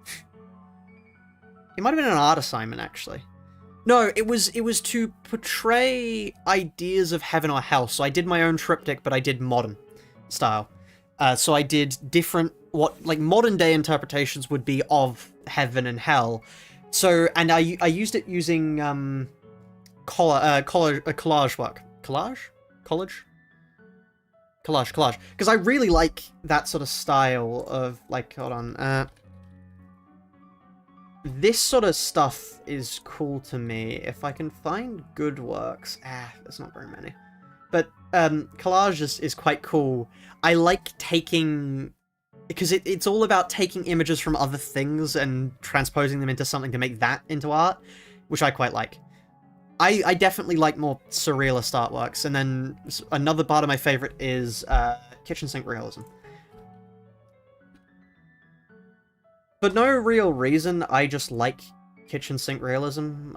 It might have been an art assignment, actually. No, it was to portray ideas of heaven or hell. So I did my own triptych, but I did modern style. So I did different, like modern day interpretations would be of heaven and hell. So, and I used it using collage work. Collage. Because I really like that sort of style of, like, hold on. This sort of stuff is cool to me. If I can find good works. There's not very many. But collage is quite cool. I like taking... Because it's all about taking images from other things and transposing them into something to make that into art, which I quite like. I definitely like more surrealist artworks, and then another part of my favorite is kitchen sink realism. For no real reason, I just like kitchen sink realism,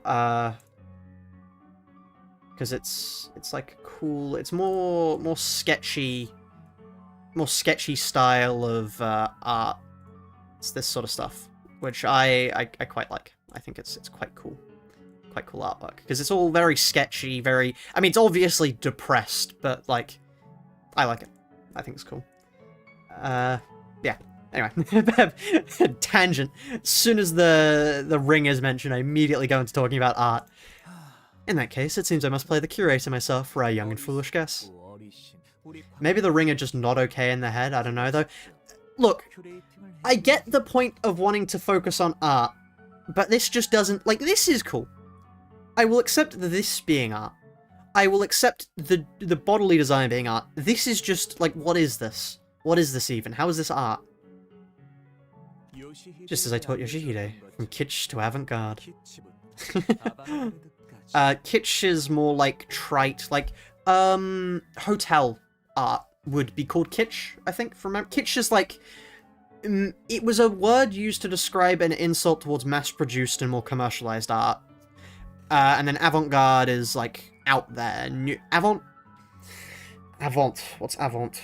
because it's like cool. It's more sketchy style of art. It's this sort of stuff, which I quite like. I think it's quite cool. Quite cool artwork, because it's all very sketchy, very... I mean, it's obviously depressed, but, like, I like it. I think it's cool. Yeah. Anyway. Tangent. As soon as the ring is mentioned, I immediately go into talking about art. In that case, it seems I must play the curator myself for a young and foolish guess. Maybe the ring are just not okay in the head, I don't know, though. Look, I get the point of wanting to focus on art, but this just doesn't... Like, this is cool. I will accept this being art. I will accept the bodily design being art. This is just, like, what is this? What is this even? How is this art? Just as I taught Yoshihide, from kitsch to avant-garde. Kitsch is more like trite, like, hotel art would be called kitsch, I think, from memory. Kitsch is like... It was a word used to describe an insult towards mass-produced and more commercialized art. And then avant-garde is, like, out there. Avant? What's avant?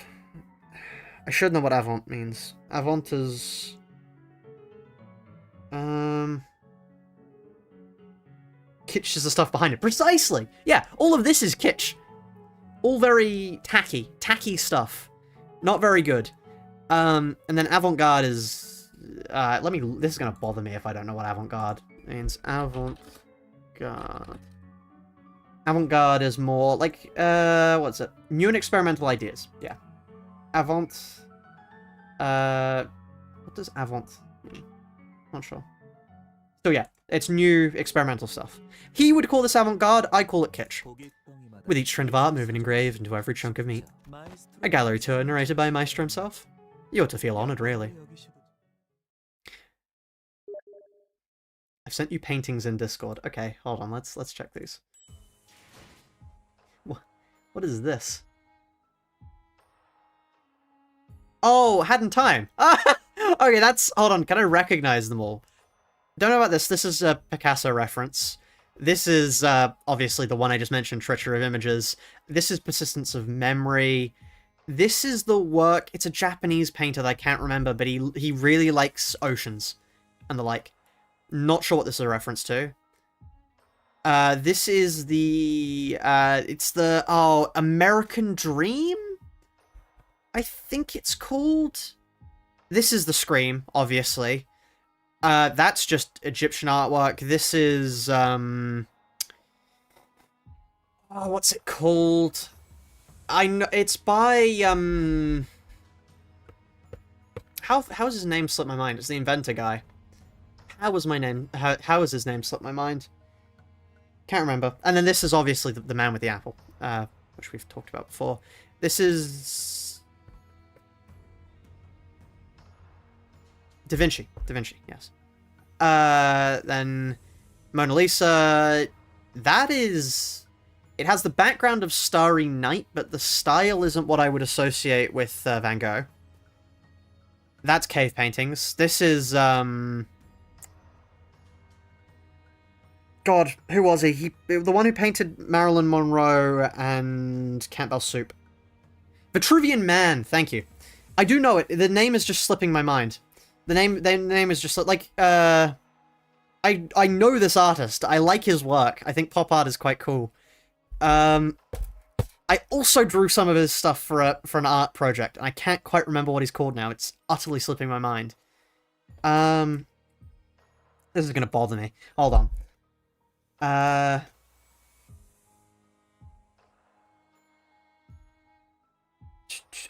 I should know what avant means. Avant is... Kitsch is the stuff behind it. Precisely! Yeah, all of this is kitsch. All very tacky. Tacky stuff. Not very good. And then avant-garde is... This is gonna bother me if I don't know what avant-garde means. Avant-garde is more like, what's it? New and experimental ideas. Yeah. Avant. What does avant mean? Not sure. So yeah, it's new experimental stuff. He would call this avant-garde, I call it kitsch. With each trend of art moving engraved into every chunk of meat. A gallery tour narrated by Maestro himself. You ought to feel honoured, really. I've sent you paintings in Discord. Okay, hold on. Let's check these. What is this? Oh, hadn't time. Okay, that's... Hold on, can I recognize them all? Don't know about this. This is a Picasso reference. This is, obviously, the one I just mentioned, Treachery of Images. This is Persistence of Memory. This is the work... It's a Japanese painter that I can't remember, but he really likes oceans and the like. Not sure what this is a reference to. This is the... it's the... Oh, American Dream? I think it's called... This is the Scream, obviously. That's just Egyptian artwork. This is, oh, what's it called? I know, it's by, how's his name slipped my mind? It's the inventor guy. How has his name slipped my mind? Can't remember. And then this is obviously the man with the apple, which we've talked about before. This is... Da Vinci, yes. Then Mona Lisa, that is... It has the background of Starry Night, but the style isn't what I would associate with Van Gogh. That's cave paintings. This is, God, who was he? The one who painted Marilyn Monroe and Campbell Soup. Vitruvian Man, thank you. I do know it. The name is just slipping my mind. The name is just like, I know this artist. I like his work. I think pop art is quite cool. I also drew some of his stuff for an art project, and I can't quite remember what he's called now. It's utterly slipping my mind. This is gonna bother me. Hold on.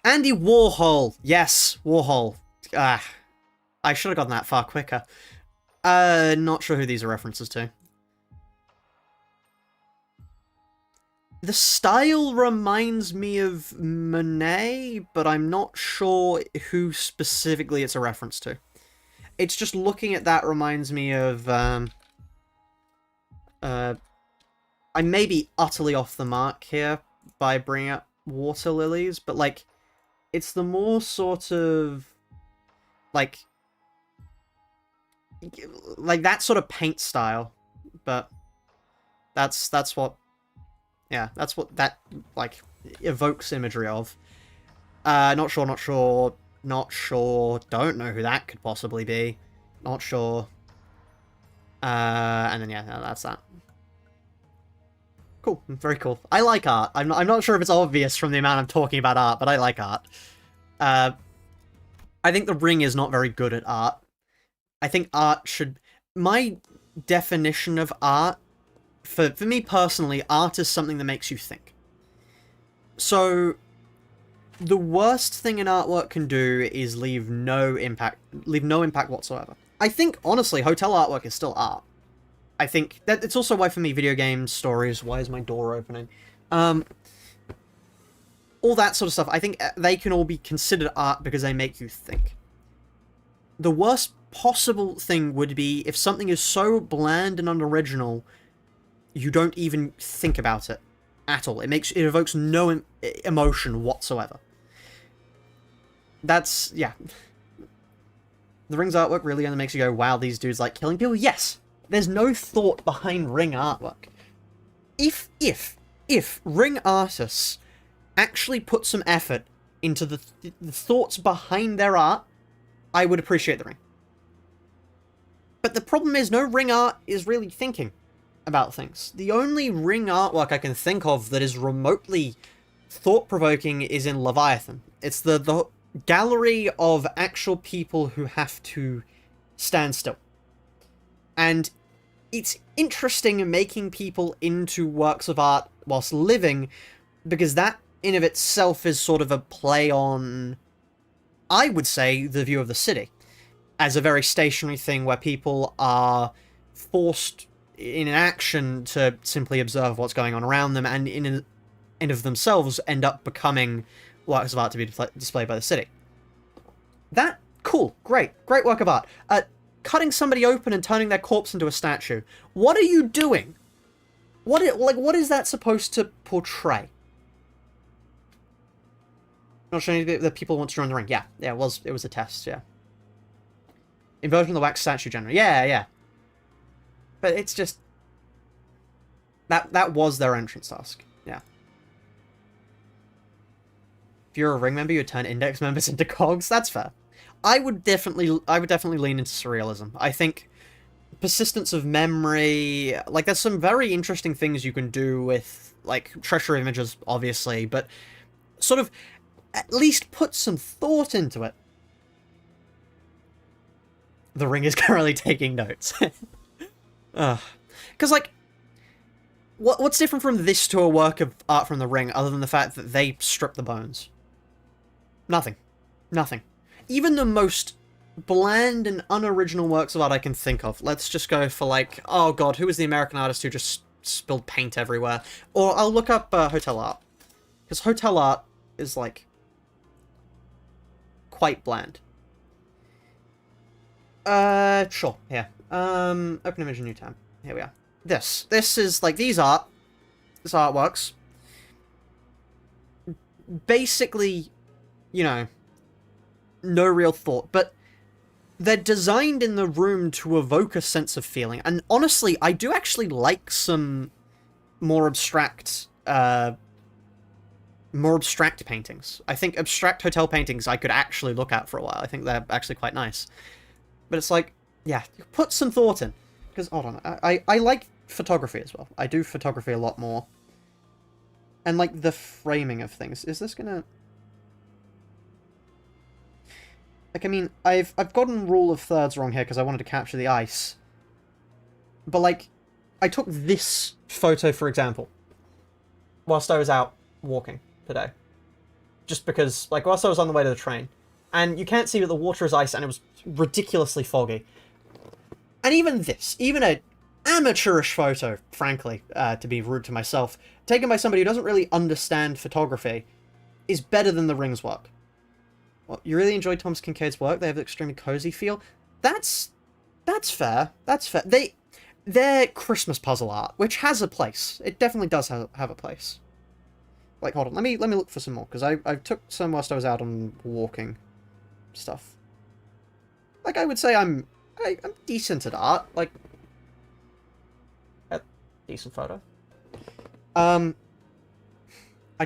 Andy Warhol. Yes, Warhol. I should have gotten that far quicker. Not sure who these are references to. The style reminds me of Monet, but I'm not sure who specifically it's a reference to. It's just looking at that reminds me of, I may be utterly off the mark here by bringing up water lilies, but, like, it's the more sort of, like that sort of paint style, but that's what, yeah, that's what that, like, evokes imagery of. Not sure, don't know who that could possibly be, not sure. And then, yeah, that's that. Cool, very cool. I like art. I'm not sure if it's obvious from the amount I'm talking about art, but I like art. I think The Ring is not very good at art. I think art should... My definition of art, for me personally, art is something that makes you think. So, the worst thing an artwork can do is leave no impact whatsoever. I think, honestly, hotel artwork is still art. I think that it's also why, for me, video games, stories, why is my door opening? All that sort of stuff, I think they can all be considered art because they make you think. The worst possible thing would be if something is so bland and unoriginal, you don't even think about it at all. It evokes no emotion whatsoever. That's, yeah. The Ring's artwork really only makes you go, wow, these dudes like killing people? Yes! There's no thought behind Ring artwork. If Ring artists actually put some effort into the thoughts behind their art, I would appreciate The Ring. But the problem is, no Ring art is really thinking about things. The only Ring artwork I can think of that is remotely thought-provoking is in Leviathan. It's the gallery of actual people who have to stand still. And it's interesting making people into works of art whilst living, because that in of itself is sort of a play on, I would say, the view of the city as a very stationary thing where people are forced in an action to simply observe what's going on around them, and in and of themselves end up becoming works of art to be displayed by the city. That, cool, great work of art. cutting somebody open and turning their corpse into a statue. What are you doing? What is that supposed to portray? Not sure that people want to join the ring. Yeah, it was a test, yeah. Inversion of the wax statue general. Yeah. But it's just... That was their entrance task. Yeah. If you're a ring member, you would turn index members into cogs. That's fair. I would definitely lean into surrealism. I think persistence of memory, like, there's some very interesting things you can do with, like, treasure images, obviously, but sort of at least put some thought into it. The ring is currently taking notes. Because, like, what's different from this to a work of art from the ring, other than the fact that they strip the bones? Nothing. Nothing. Even the most bland and unoriginal works of art I can think of. Let's just go for, like, oh god, who was the American artist who just spilled paint everywhere? Or I'll look up hotel art. Because hotel art is, like, quite bland. Sure, here. Open image, new tab. Here we are. This is, like, this artworks. Basically, you know, no real thought, but they're designed in the room to evoke a sense of feeling. And honestly, I do actually like some more abstract paintings. I think abstract hotel paintings I could actually look at for a while. I think they're actually quite nice. But it's like, yeah, put some thought in. Because, hold on, I like photography as well. I do photography a lot more. And, like, the framing of things. Is this gonna... Like, I mean, I've gotten rule of thirds wrong here because I wanted to capture the ice. But, like, I took this photo, for example, whilst I was out walking today. Just because, like, whilst I was on the way to the train. And you can't see that the water is ice, and it was ridiculously foggy. And even this, even a amateurish photo, frankly, to be rude to myself, taken by somebody who doesn't really understand photography, is better than the ring's work. Well, you really enjoy Thomas Kincaid's work? They have an extremely cozy feel? That's fair. That's fair. They're Christmas puzzle art, which has a place. It definitely does have a place. Like, hold on, let me look for some more, because I took some whilst I was out on walking stuff. Like, I would say I'm decent at art. Like, a decent photo. I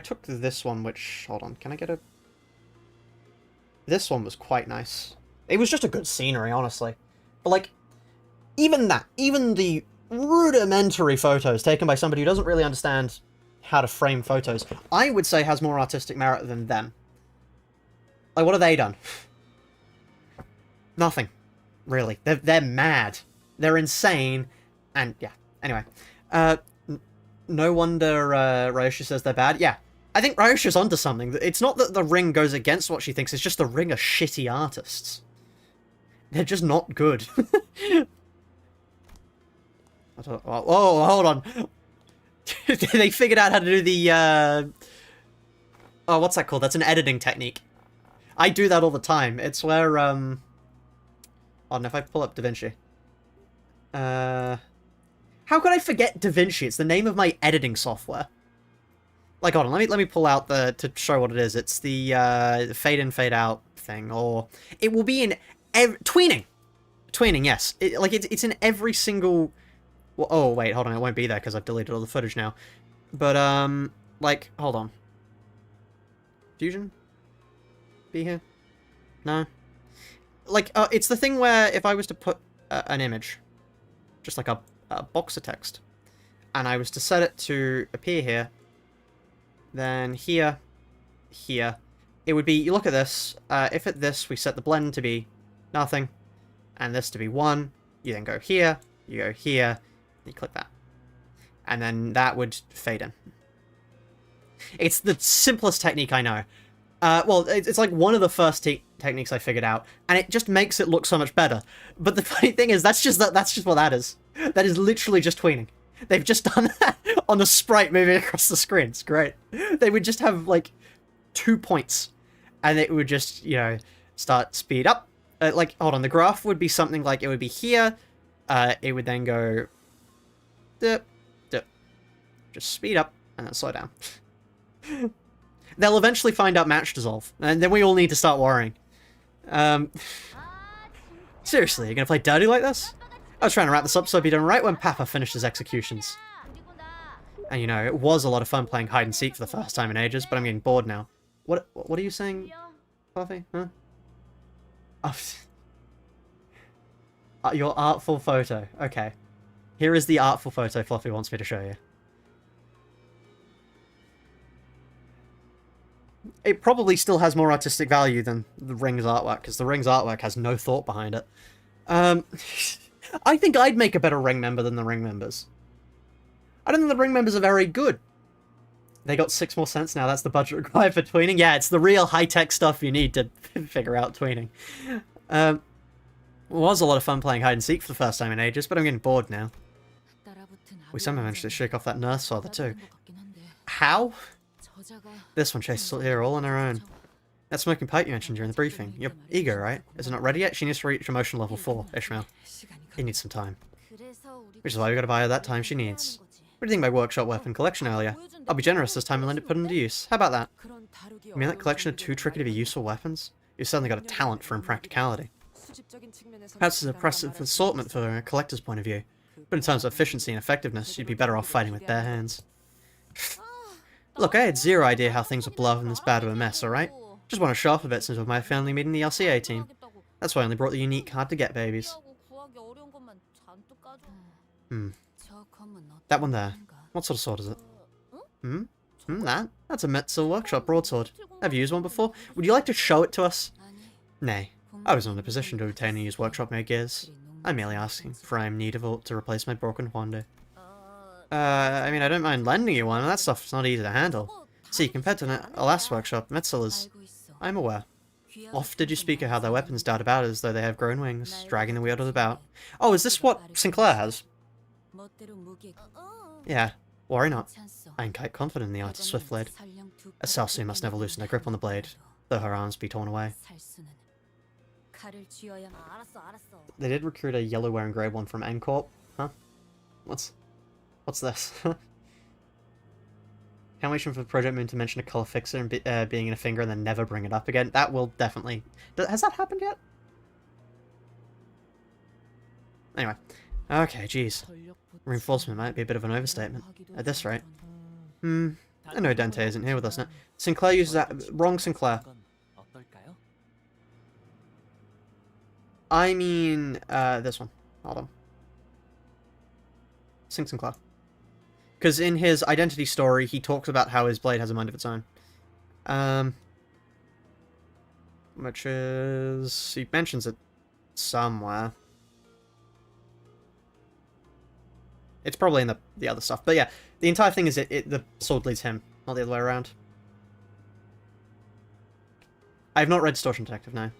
took this one, which, hold on, can I get a... This one was quite nice. It was just a good scenery, honestly. But, like, even the rudimentary photos taken by somebody who doesn't really understand how to frame photos, I would say has more artistic merit than them. Like, what have they done? Nothing. Really. They're mad. They're insane. And, yeah. Anyway. No wonder Ryoshi says they're bad. Yeah. I think Ryoshi's onto something. It's not that the ring goes against what she thinks, it's just the ring are shitty artists. They're just not good. Oh, hold on. They figured out how to do the, oh, what's that called? That's an editing technique. I do that all the time. It's where, hold on, if I pull up DaVinci. How could I forget DaVinci? It's the name of my editing software. Like, hold on, let me pull out to show what it is. It's the fade in, fade out thing, or it will be in tweening. Tweening, yes. It's in every single. Well, oh wait, hold on, it won't be there because I've deleted all the footage now. But like, hold on. Fusion? Be here? No. Like, it's the thing where if I was to put an image, just like a box of text, and I was to set it to appear here. Then here, it would be, you look at this, if at this we set the blend to be nothing, and this to be 1, you then go here, you click that. And then that would fade in. It's the simplest technique I know. Well, it's like one of the first techniques I figured out, and it just makes it look so much better. But the funny thing is, that's just what that is. That is literally just tweening. They've just done that on the sprite moving across the screen. It's great. They would just have, like, 2 points. And it would just, you know, start speed up, Like, hold on, the graph would be something like, it would be here, it would then go, dip, dip, just speed up, and then slow down. They'll eventually find out match dissolve, and then we all need to start worrying. Seriously, you're gonna play dirty like this? I was trying to wrap this up so I'd be done right when Papa finished his executions. And you know, it was a lot of fun playing hide and seek for the first time in ages, but I'm getting bored now. What are you saying, Fluffy? Huh? Oh. Your artful photo. Okay. Here is the artful photo Fluffy wants me to show you. It probably still has more artistic value than the Ring's artwork, because the Ring's artwork has no thought behind it. I think I'd make a better Ring member than the Ring members. I don't think the Ring members are very good. They got 6 more cents now, that's the budget required for tweening. Yeah, it's the real high-tech stuff you need to figure out tweening. It was a lot of fun playing hide and seek for the first time in ages, but I'm getting bored now. We somehow managed to shake off that nurse father too. How? This one chases us here all on her own. That smoking pipe you mentioned during the briefing. Your ego, right? Is it not ready yet? She needs to reach emotion level 4, Ishmael. It needs some time. Which is why we gotta buy her that time she needs. What do you think of my workshop weapon collection earlier? I'll be generous this time and let it put into use. How about that? You mean that collection of too tricky to be useful weapons? You've certainly got a talent for impracticality. Perhaps it's an impressive assortment from a collector's point of view, but in terms of efficiency and effectiveness, you'd be better off fighting with bare hands. Look, I had zero idea how things would blow up in this bad of a mess, alright? Just want to show off a bit since we're my family meeting the LCA team. That's why I only brought the unique hard-to-get babies. That one there. What sort of sword is it? That's a Metzel Workshop broadsword. Have you used one before? Would you like to show it to us? Nay. I was not in a position to obtain and use workshop-made gears. I'm merely asking, for I am in need of it to replace my broken Hondo. I mean, I don't mind lending you one, that stuff's not easy to handle. See, compared to a last workshop, Metzel is... I'm aware. Oft did you speak of how their weapons dart about as though they have grown wings, dragging the wielders about. Oh, is this what Sinclair has? Yeah, worry not. I am quite confident in the art of Swiftblade. A Celsius must never loosen her grip on the blade, though her arms be torn away. They did recruit a yellow-wearing grey one from N-Corp. Huh? What's this? Can't wait for the Project Moon to mention a colour fixer and being in a finger and then never bring it up again. That will definitely... Has that happened yet? Anyway. Okay, jeez. Reinforcement might be a bit of an overstatement. At this rate. I know Dante isn't here with us now. Sinclair uses that... Wrong Sinclair. I mean, this one. Hold on. Sinclair. Because in his identity story, he talks about how his blade has a mind of its own. Which is... He mentions it somewhere. It's probably in the other stuff. But yeah, the entire thing is the sword leads him, not the other way around. I have not read Distortion Detective, no.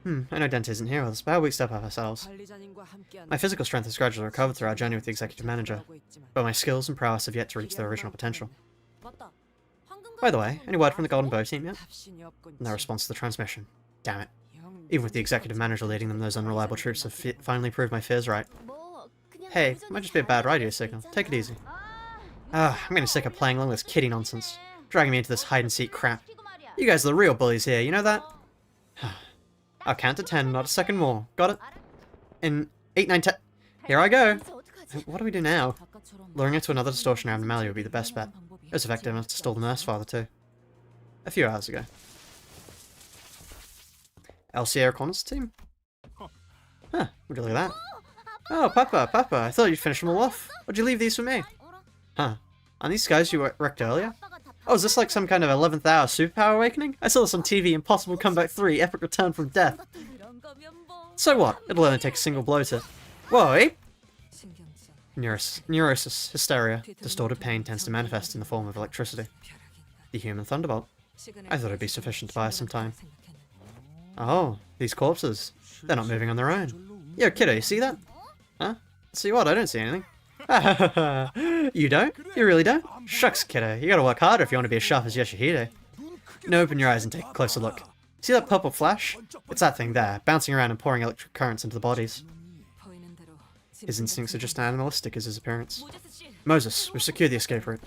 I know Dente isn't here with us, but how we step up ourselves. My physical strength has gradually recovered through our journey with the executive manager, but my skills and prowess have yet to reach their original potential. By the way, any word from the Golden Bow team yet? No response to the transmission. Damn it. Even with the executive manager leading them, those unreliable troops have finally proved my fears right. Hey, might just be a bad radio signal. Take it easy. I'm getting sick of playing along this kiddie nonsense. Dragging me into this hide-and-seek crap. You guys are the real bullies here, you know that? I'll count to 10, not a second more. Got it? In 8, 9, 10... Here I go! What do we do now? Luring her to another distortion abnormality would be the best bet. It was effective enough to stall the nurse father too. A few hours ago. LCA Reconnaissance team? Huh, would you look at that? Oh, Papa, I thought you'd finish them all off. Why'd you leave these for me? Huh. Aren't these guys you wrecked earlier? Oh, is this like some kind of 11th hour superpower awakening? I saw this on TV, Impossible Comeback 3, Epic Return from Death. So what? It'll only take a single blow to... Whoa, eh? Neurosis, hysteria, distorted pain tends to manifest in the form of electricity. The human thunderbolt. I thought it'd be sufficient to buy us some time. Oh, these corpses. They're not moving on their own. Yo, kiddo, you see that? Huh? See what? I don't see anything. You don't? You really don't? Shucks, kiddo. You gotta work harder if you want to be as sharp as Yoshihide. Now open your eyes and take a closer look. See that purple flash? It's that thing there, bouncing around and pouring electric currents into the bodies. His instincts are just as animalistic as his appearance. Moses, we've secured the escape route.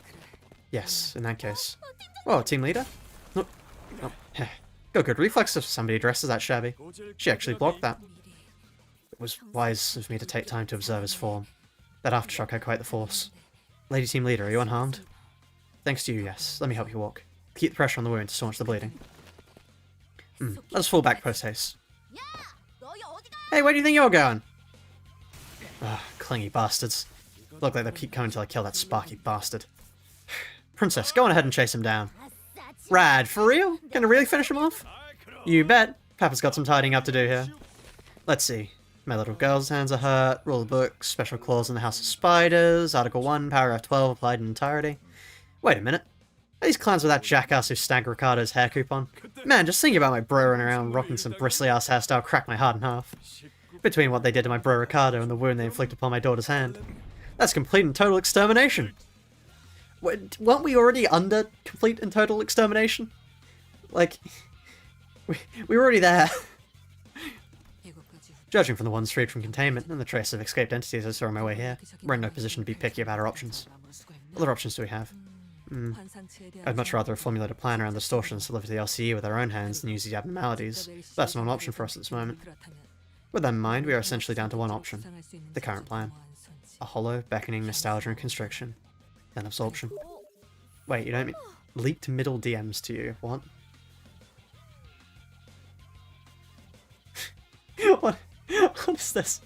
Yes, in that case. Oh, team leader? No. Oh, got good reflexes if somebody dresses that shabby. She actually blocked that. It was wise of me to take time to observe his form. That aftershock had quite the force. Lady team leader, are you unharmed? Thanks to you, yes. Let me help you walk. Keep the pressure on the wound to staunch the bleeding. Let us fall back post-haste. Hey, where do you think you're going? Ugh, clingy bastards. Look like they'll keep coming till I kill that Sparky bastard. Princess, go on ahead and chase him down. Rad, for real? Gonna really finish him off? You bet. Papa's got some tidying up to do here. Let's see. My little girl's hands are hurt, rule of books, special clause in the House of Spiders, Article 1, Paragraph 12 applied in entirety. Wait a minute. Are these clowns with that jackass who snagged Ricardo's hair coupon? Man, just thinking about my bro running around rocking some bristly-ass hairstyle cracked my heart in half. Between what they did to my bro Ricardo and the wound they inflicted upon my daughter's hand. That's complete and total extermination. Weren't we already under complete and total extermination? Like, we were already there. Judging from the ones freed from containment and the trace of escaped entities I saw on my way here, we're in no position to be picky about our options. What other options do we have? I'd much rather formulate a plan around distortions to deliver to the LCE with our own hands than use these abnormalities, but that's not an option for us at this moment. With that in mind, we are essentially down to one option. The current plan. A hollow, beckoning nostalgia and constriction. Then absorption. Wait, you don't mean... Leaked middle DMs to you. What? What is this?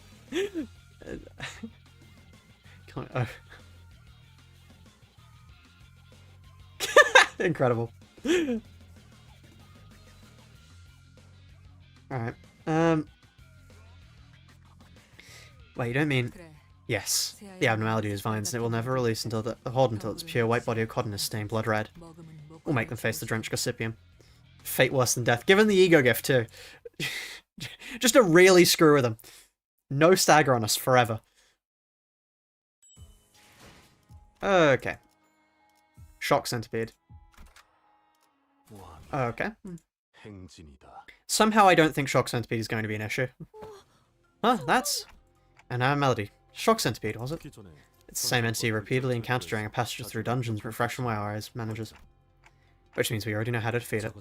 Oh. Incredible. Alright. Wait, you don't mean... Yes. The abnormality is Vines, and it will never release until until its pure white body of cotton is stained blood red. We'll make them face the drenched Gossipium. Fate worse than death. Give them the ego gift, too. Just to really screw with them. No stagger on us forever. Okay. Shock centipede. Okay. Somehow I don't think shock centipede is going to be an issue. Huh, that's... And now melody. Shock centipede, was it? It's the same entity repeatedly encountered during a passage through dungeons refreshed from our eyes, managers. Which means we already know how to defeat it.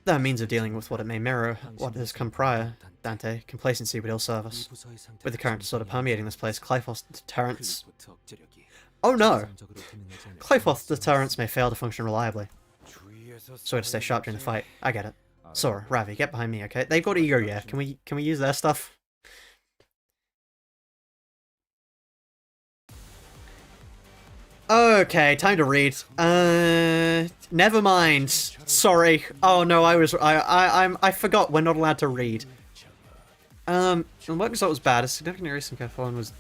There are means of dealing with what it may mirror, what has come prior. Dante, complacency would ill serve us. With the current disorder permeating this place, Clayforth's deterrence... Oh no! Clayforth's deterrence may fail to function reliably. So we have to stay sharp during the fight. I get it. Sora, Ravi, get behind me, okay? They've got ego, yeah. Can we use their stuff? Okay, time to read. Never mind. Sorry. Oh no, I forgot we're not allowed to read. The work result was bad. A significant increase in Cathalon was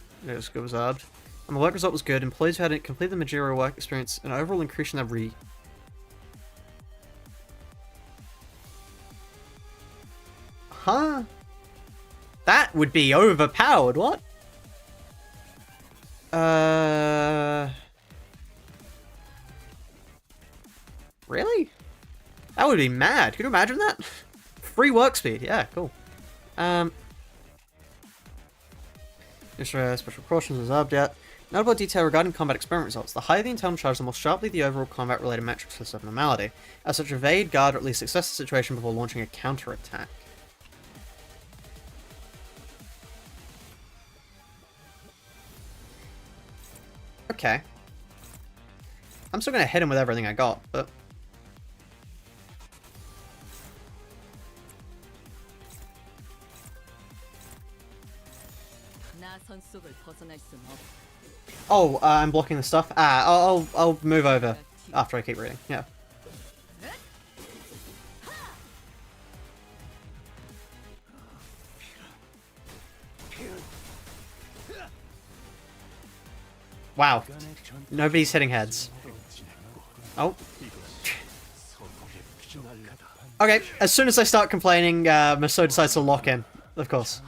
observed. And the work result was good. Employees who had completed the managerial work experience an overall increase in their Huh? That would be overpowered, what? Really? That would be mad. Could you imagine that? Free work speed. Yeah, cool. Special precautions observed yet. Notable detail regarding combat experiment results. The higher the internal charge, the more sharply the overall combat-related metrics for this abnormality. As such, evade, guard, or at least assess the situation before launching a counter-attack. Okay. I'm still gonna hit him with everything I got, but... Oh, I'm blocking the stuff? I'll move over after I keep reading, yeah. Wow. Nobody's hitting heads. Oh. Okay, as soon as I start complaining, Maso decides to lock in, of course.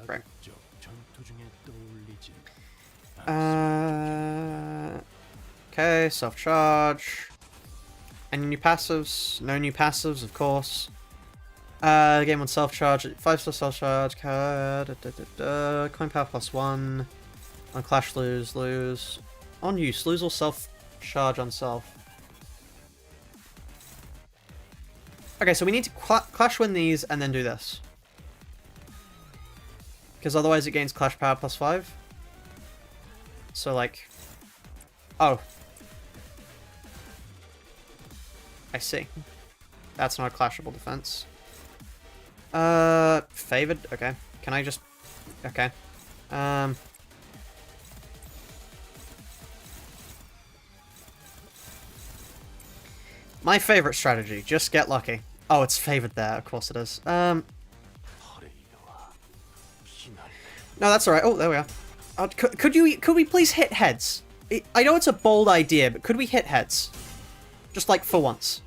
Right. Okay, self-charge. Any new passives? No new passives, of course. Game on self-charge, 5-star self-charge, card, coin power +1. On clash, lose. On use, lose or self-charge on self. Okay, so we need to clash win these and then do this. Because otherwise it gains clash power +5. So like... Oh. I see. That's not a clashable defense. Favored? Okay. Can I just... Okay. My favorite strategy, just get lucky. Oh, it's favored there, of course it is. No, that's alright. Oh, there we are. Could we please hit heads? I know it's a bold idea, but could we hit heads? Just like for once.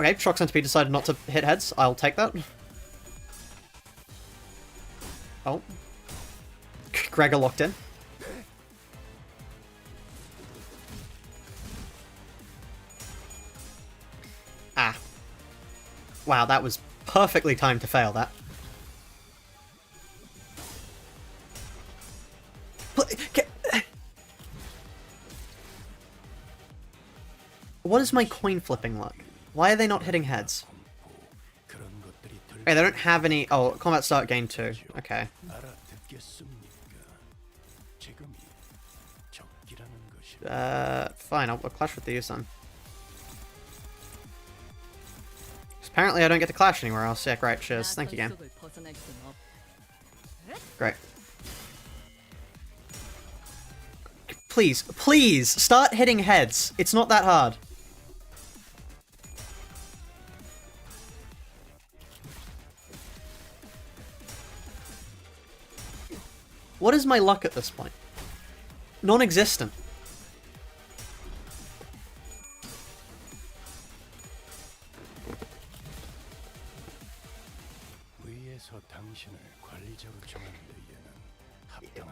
Okay, Shock Centipede decided not to hit heads. I'll take that. Oh. Gregor locked in. Ah. Wow, that was perfectly timed to fail that. What is my coin flipping luck? Why are they not hitting heads? Okay, they don't have any... Oh, combat start gain 2. Okay. Fine, I'll clash with these then. Apparently I don't get to clash anywhere else. Yeah, great, cheers. Thank you, game. Great. Please, please, start hitting heads. It's not that hard. What is my luck at this point? Non-existent.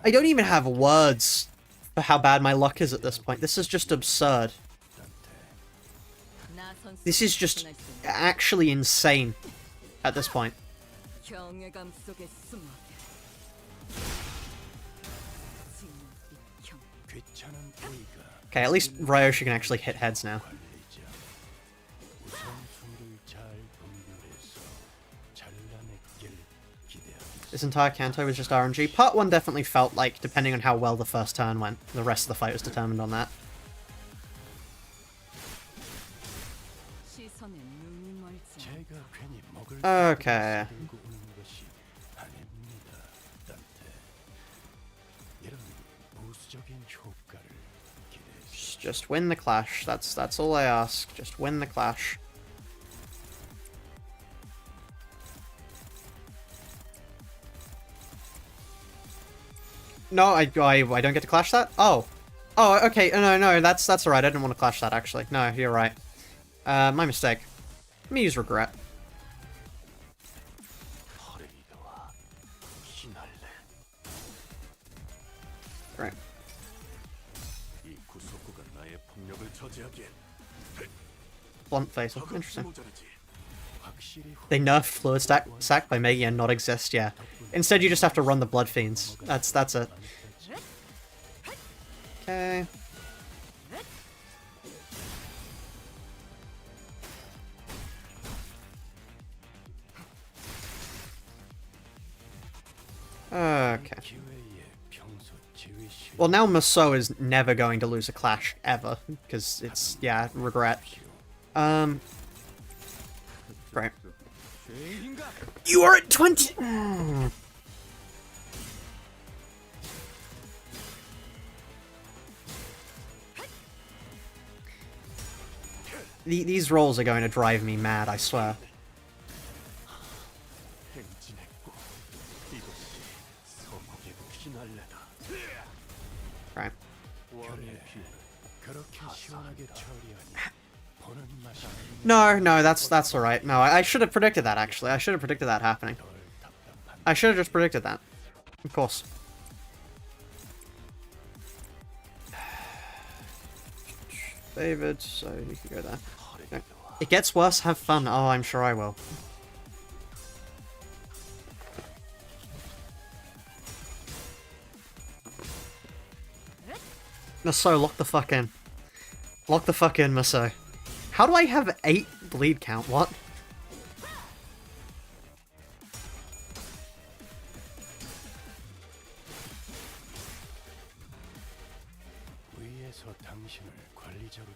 I don't even have words for how bad my luck is at this point. This is just absurd. This is just actually insane at this point. Okay, at least Ryoshi can actually hit heads now. This entire Canto was just RNG. Part 1 definitely felt like, depending on how well the first turn went, the rest of the fight was determined on that. Okay. Just win the clash. That's all I ask. Just win the clash. No, I don't get to clash that? Oh. Oh, okay. No, that's alright. I didn't want to clash that, actually. No, you're right. My mistake. Let me use regret. Right. Blunt face. Interesting. They nerfed Fluid Sack by making it not exist, yeah. Instead, you just have to run the Blood Fiends. That's it. Okay. Okay. Well, now Musou is never going to lose a clash, ever. Because it's, yeah, regret. Right. You are at 20... These rolls are going to drive me mad, I swear. Right. No, that's alright. No, I should have predicted that, actually. I should have predicted that happening. I should have just predicted that. Of course. David, so you can go there. Okay. It gets worse, have fun. Oh, I'm sure I will. Maso, lock the fuck in. Lock the fuck in, Maso. How do I have 8 bleed count? What?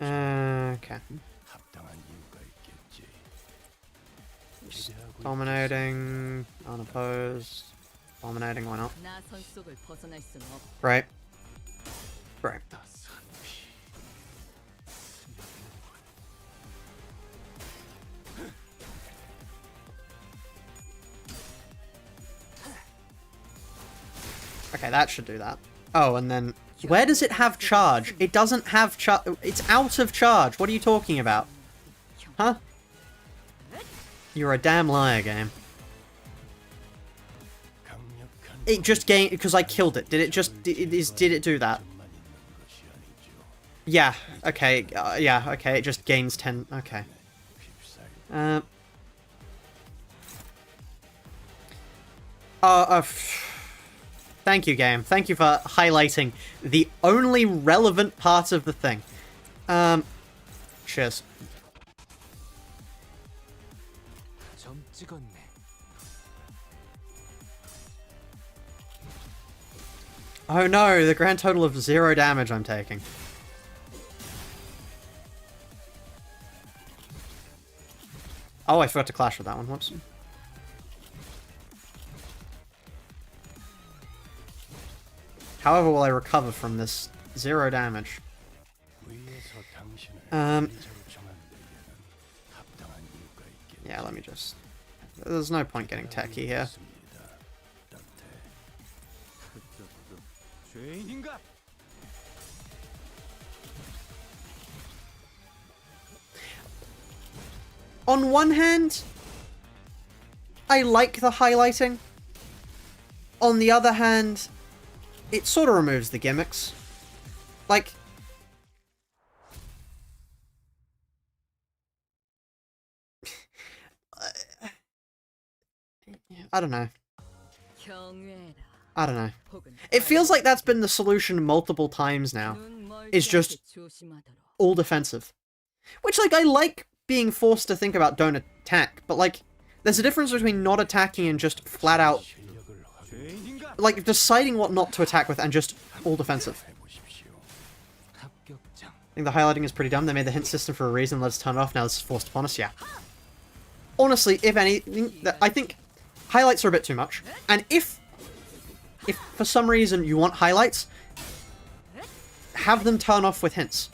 Okay. Just dominating, unopposed. Dominating, why not? Right. Right. Okay, that should do that. Oh, and then... Where does it have charge? It doesn't have charge. It's out of charge. What are you talking about? Huh? You're a damn liar, game. It just gained... Because I killed it. Did it just... Did it do that? Yeah. Okay. Yeah, okay. It just gains 10... Okay. Thank you, game. Thank you for highlighting the only relevant part of the thing. Cheers. Oh no, the grand total of 0 damage I'm taking. Oh, I forgot to clash with that one. Whoops. However, will I recover from this 0 damage? Yeah, let me just... There's no point getting techie here. On one hand, I like the highlighting. On the other hand, it sort of removes the gimmicks. Like... I don't know. I don't know. It feels like that's been the solution multiple times now. Is just all defensive. Which, like, I like being forced to think about don't attack, but, like, there's a difference between not attacking and just flat out... Like, deciding what not to attack with and just all defensive. I think the highlighting is pretty dumb. They made the hint system for a reason. Let's turn it off. Now this is forced upon us. Yeah. Honestly, if anything, I think highlights are a bit too much. And if for some reason you want highlights, have them turn off with hints.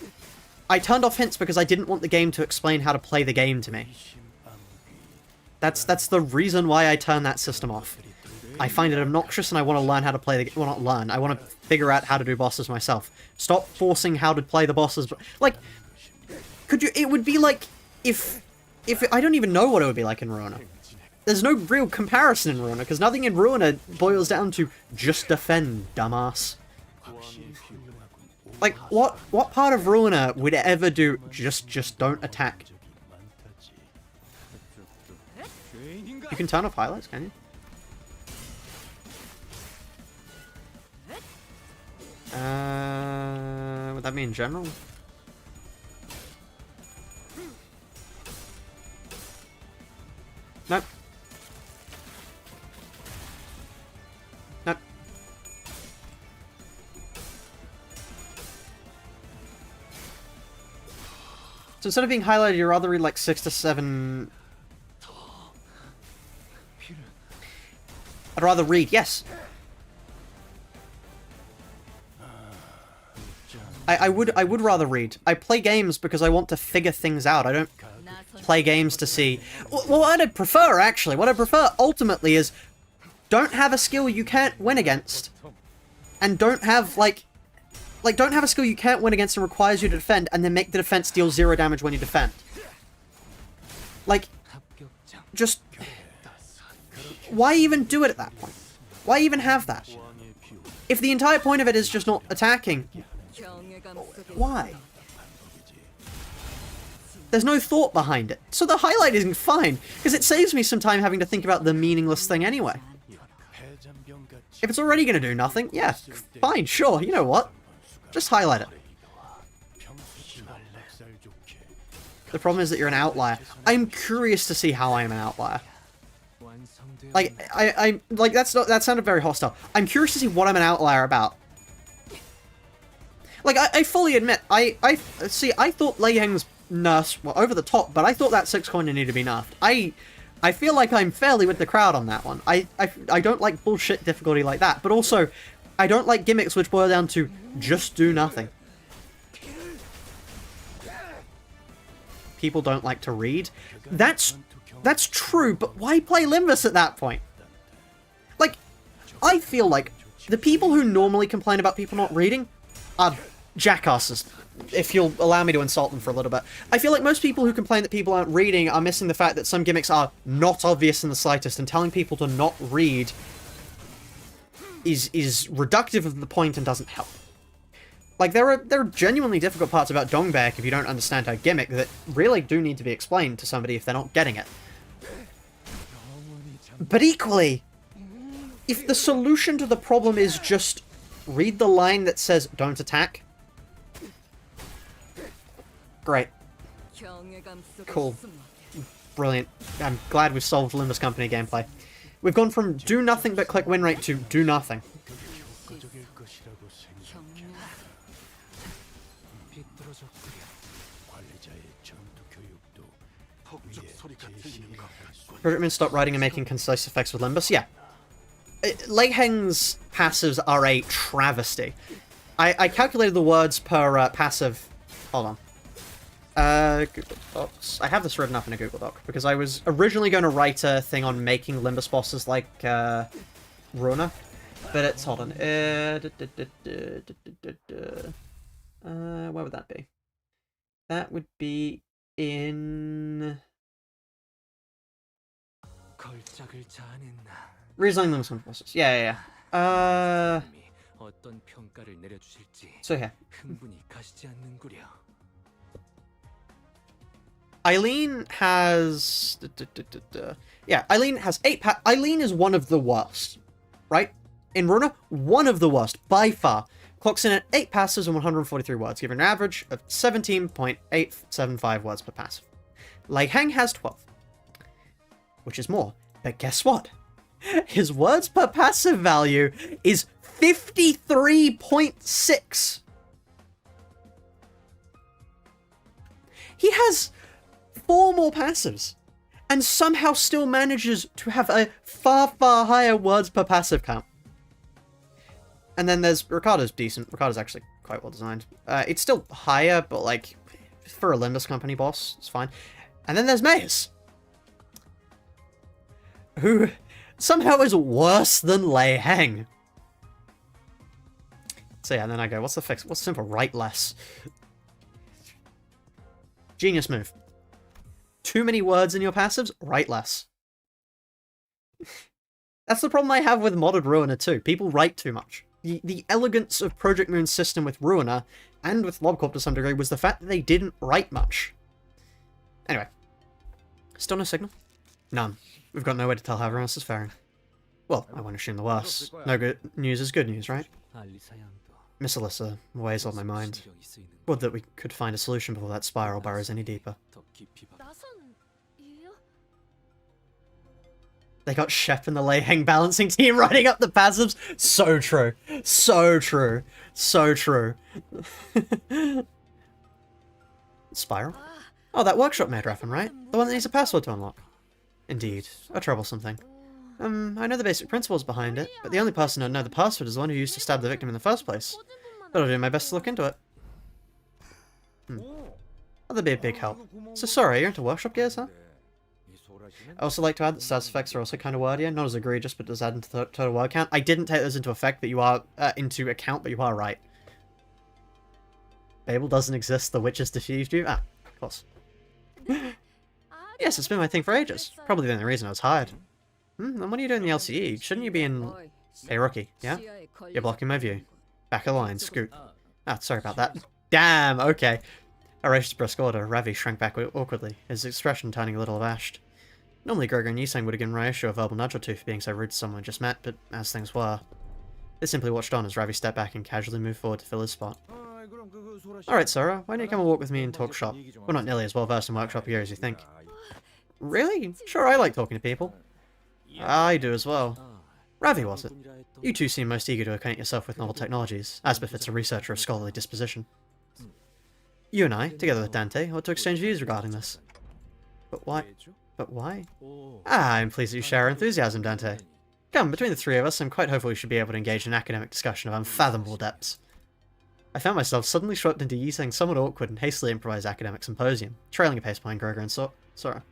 I turned off hints because I didn't want the game to explain how to play the game to me. That's the reason why I turned that system off. I find it obnoxious and I want to learn how to play the game. Well, not learn. I want to figure out how to do bosses myself. Stop forcing how to play the bosses. Like, could you... It would be like if I don't even know what it would be like in Ruiner. There's no real comparison in Ruiner, because nothing in Ruiner boils down to just defend, dumbass. Like, what part of Ruiner would ever do just don't attack? You can turn off highlights, can you? Would that be in general? Nope. Nope. So instead of being highlighted, you'd rather read like 6 to 7... I'd rather read, yes. I would rather read. I play games because I want to figure things out. I don't play games to see... Well, what I'd prefer, actually, what I prefer ultimately is don't have a skill you can't win against. And don't have, like, don't have a skill you can't win against and requires you to defend, and then make the defense deal 0 damage when you defend. Like, just... Why even do it at that point? Why even have that? If the entire point of it is just not attacking... Why? There's no thought behind it. So the highlighting is fine, because it saves me some time having to think about the meaningless thing anyway. If it's already going to do nothing, yeah, fine, sure, you know what? Just highlight it. The problem is that you're an outlier. I'm curious to see how I am an outlier. Like, like, that sounded very hostile. I'm curious to see what I'm an outlier about. Like, I fully admit, I thought Lei Heng's nerfs were over the top, but I thought that 6 coin needed to be nerfed. I feel like I'm fairly with the crowd on that one. I don't like bullshit difficulty like that, but also, I don't like gimmicks which boil down to just do nothing. People don't like to read. That's true, but why play Limbus at that point? Like, I feel like the people who normally complain about people not reading are jackasses, if you'll allow me to insult them for a little bit. I feel like most people who complain that people aren't reading are missing the fact that some gimmicks are not obvious in the slightest, and telling people to not read is reductive of the point and doesn't help. Like, there are genuinely difficult parts about Dongbek if you don't understand her gimmick that really do need to be explained to somebody if they're not getting it. But equally, if the solution to the problem is just read the line that says, don't attack. Great. Cool. Brilliant. I'm glad we've solved Limbus Company gameplay. We've gone from do nothing but click win rate to do nothing. Project Moon stopped writing and making concise effects with Limbus? Yeah. Lei Heng's passives are a travesty. I calculated the words per passive. Hold on. Google Docs. I have this written up in a Google Doc, because I was originally going to write a thing on making Limbus bosses like Runa, but it's, hold on. Where would that be? That would be in... Redesigning Limbus bosses. Yeah. So here. Eileen has... Yeah, Eileen has 8 Eileen is one of the worst, right? In Runa, one of the worst, by far. Clocks in at 8 passives and 143 words, giving an average of 17.875 words per passive. Lei Heng has 12, which is more. But guess what? His words per passive value is 53.6. He has 4 more passives, and somehow still manages to have a far, far higher words per passive count. And then there's Ricardo's decent. Ricardo's actually quite well designed. It's still higher, but like, for a Limbus Company boss, it's fine. And then there's Maze, who somehow is worse than Lei Heng. So yeah, and then I go, what's the fix? What's simple? Write less. Genius move. Too many words in your passives? Write less. That's the problem I have with modded Ruiner too. People write too much. The elegance of Project Moon's system with Ruiner, and with LobCorp to some degree, was the fact that they didn't write much. Anyway. Still no signal? None. We've got no way to tell how everyone else is faring. Well, I won't assume the worst. No good news is good news, right? Miss Alyssa weighs on my mind. Would that we could find a solution before that spiral burrows any deeper. They got Shep and the Lei Heng balancing team writing up the passives. So true. So true. So true. Spiral? Oh, that workshop maid Raffen, right? The one that needs a password to unlock. Indeed. A troublesome thing. I know the basic principles behind it, but the only person who'd know the password is the one who used to stab the victim in the first place. But I'll do my best to look into it. That'd be a big help. So sorry, you're into workshop gears, huh? I also like to add that stats effects are also kind of wordier. Not as egregious, but does add into the total word count. I didn't take those into effect, but you are into account, but you are right. Babel doesn't exist, the witch has deceived you? Ah, of course. Yes, it's been my thing for ages. Probably the only reason I was hired. Then what are you doing in the LCE? Shouldn't you be in... Hey, rookie, yeah? You're blocking my view. Back of the line, scoot. Ah, sorry about that. Damn, okay. At Raish's brusque order, Ravi shrank back awkwardly, his expression turning a little abashed. Normally Gregor and Yiseng would have given Raishu a verbal nudge or two for being so rude to someone just met, but as things were, they simply watched on as Ravi stepped back and casually moved forward to fill his spot. Alright, Sora, why don't you come and walk with me and talk shop? We're not nearly as well versed in workshop gear as you think. Really? Sure, I like talking to people. I do as well. Ravi, was it? You two seem most eager to acquaint yourself with novel technologies, as befits a researcher of scholarly disposition. You and I, together with Dante, ought to exchange views regarding this. But why? But why? Ah, I'm pleased that you share our enthusiasm, Dante. Come, between the three of us, I'm quite hopeful we should be able to engage in academic discussion of unfathomable depths. I found myself suddenly swept into Yiseng's somewhat awkward and hastily improvised academic symposium, trailing a pace behind Gregor and Sora.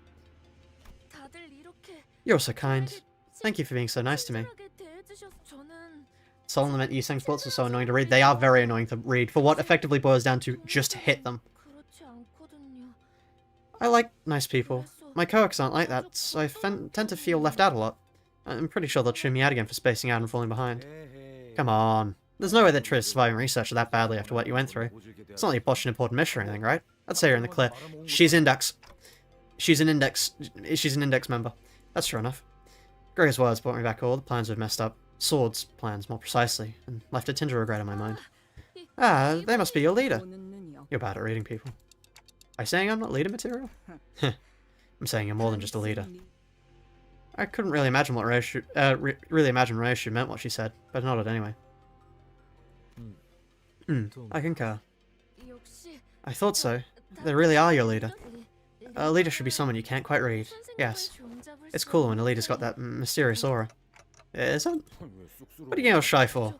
You're so kind. Thank you for being so nice to me. Solemn lament Yiseng's thoughts are so annoying to read. They are very annoying to read, for what effectively boils down to just hit them. I like nice people. My coworkers aren't like that, so I tend to feel left out a lot. I'm pretty sure they'll tune me out again for spacing out and falling behind. Come on. There's no way they'd try to survive in research that badly after what you went through. It's not like you botched an important mission or anything, right? I'd say you're in the clear. She's index. She's an index member. That's true enough. Gregor's words brought me back all the plans we've messed up. Sword's plans, more precisely, and left a tinge of regret in my mind. Ah, they must be your leader. You're bad at reading people. Are you saying I'm not leader material? I'm saying you're more than just a leader. I couldn't really imagine what Raishu meant what she said, but I nodded anyway. I concur. I thought so. They really are your leader. A leader should be someone you can't quite read. Yes. It's cool when a leader's got that mysterious aura. Is it? What are you getting all shy for?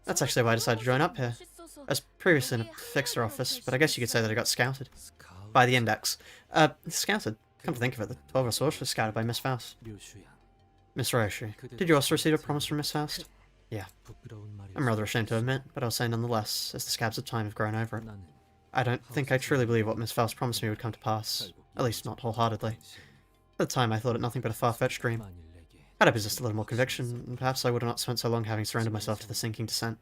That's actually why I decided to join up here. I was previously in a fixer office, but I guess you could say that I got scouted. By the index. Scouted? Come to think of it, the 12 of us were scouted by Miss Faust. Miss Raishu, did you also receive a promise from Miss Faust? Yeah. I'm rather ashamed to admit, but I'll say nonetheless, as the scabs of time have grown over it. I don't think I truly believe what Miss Faust promised me would come to pass. At least not wholeheartedly. At the time I thought it nothing but a far-fetched dream. Had I possessed a little more conviction, perhaps I would have not spent so long having surrendered myself to the sinking descent.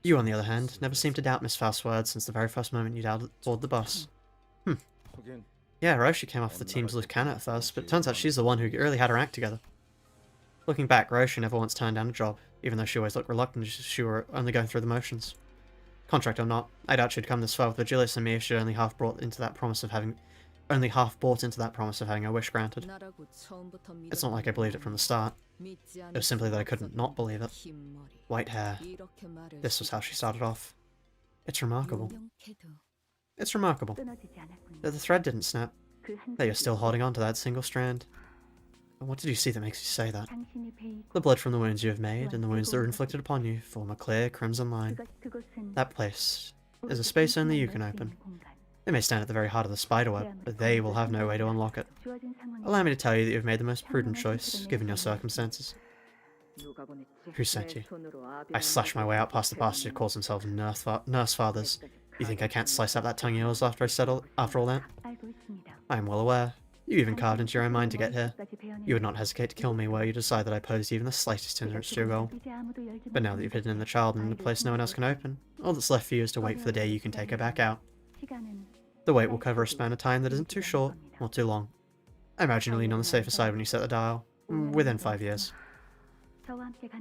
You, on the other hand, never seemed to doubt Miss Faust's words since the very first moment you doubted aboard the bus. Yeah, Roshi came off the team's lieutenant at first, but it turns out she's the one who really had her act together. Looking back, Roshi never once turned down a job, even though she always looked reluctant as she were only going through the motions. Contract or not, I doubt she'd come this far with Virgilius and me if she'd only half bought into that promise of having her wish granted. It's not like I believed it from the start. It was simply that I couldn't not believe it. White hair. This was how she started off. It's remarkable. It's remarkable that the thread didn't snap, that you're still holding on to that single strand. And what did you see that makes you say that? The blood from the wounds you have made, and the wounds that were inflicted upon you, form a clear crimson line. That place is a space only you can open. It may stand at the very heart of the spiderweb, but they will have no way to unlock it. Allow me to tell you that you have made the most prudent choice, given your circumstances. Who sent you? I slashed my way out past the bastard who calls themselves nurse fathers. You think I can't slice up that tongue of yours after all that? I am well aware. You even carved into your own mind to get here. You would not hesitate to kill me were you to decide that I posed even the slightest hindrance to your goal. But now that you've hidden in the child in a place no one else can open, all that's left for you is to wait for the day you can take her back out. The wait will cover a span of time that isn't too short or too long. I imagine you'll lean on the safer side when you set the dial. Within 5 years.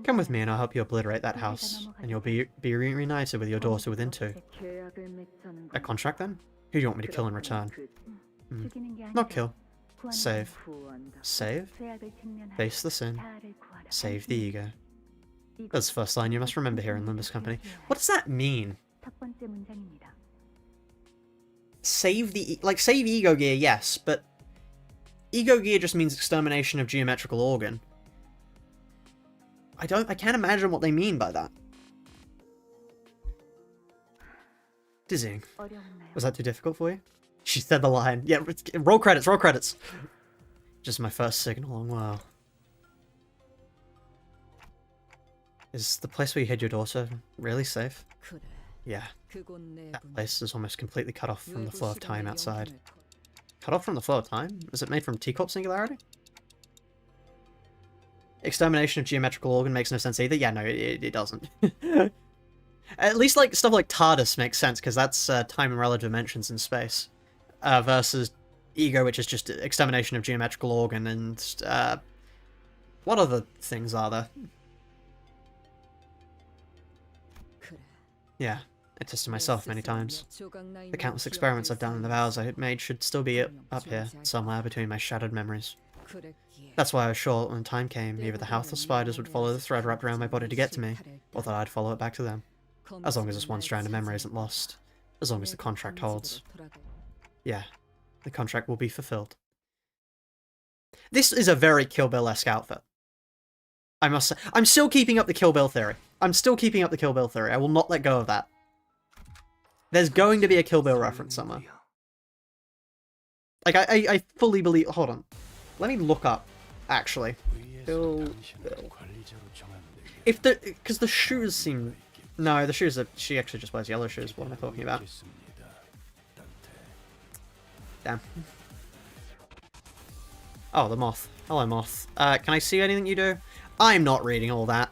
Come with me and I'll help you obliterate that house, and you'll be reunited with your daughter within 2. A contract then? Who do you want me to kill in return? Not kill. Save. Save? Face the sin. Save the ego. That's the first line you must remember here in Limbus Company. What does that mean? Save the... save ego gear, yes, but... Ego gear just means extermination of geometrical organ. I can't imagine what they mean by that. Dizzying. Was that too difficult for you? She said the line. Yeah, roll credits, roll credits. Just my first signal in a while. Is the place where you hid your daughter really safe? Yeah. That place is almost completely cut off from the flow of time outside. Cut off from the flow of time? Is it made from T-Corp singularity? Extermination of geometrical organ makes no sense either. Yeah, no, it doesn't. At least like stuff like TARDIS makes sense because that's time and relative dimensions in space, versus Ego, which is just extermination of geometrical organ and what other things are there? Yeah, I tested myself many times. The countless experiments I've done and the vows I had made should still be up here, somewhere between my shattered memories. That's why I was sure when time came, either the Houseless spiders would follow the thread wrapped around my body to get to me, or that I'd follow it back to them. As long as this one strand of memory isn't lost. As long as the contract holds. Yeah, the contract will be fulfilled. This is a very Kill Bill-esque outfit. I must say. I'm still keeping up the Kill Bill theory. I'm still keeping up the Kill Bill theory. I will not let go of that. There's going to be a Kill Bill reference somewhere. Like, I fully believe... Hold on. Let me look up, actually. Kill Bill. If the... Because the shoes seem... No, the shoes are... She actually just wears yellow shoes. What am I talking about? Damn. Oh, the moth. Hello, moth. Can I see anything you do? I'm not reading all that.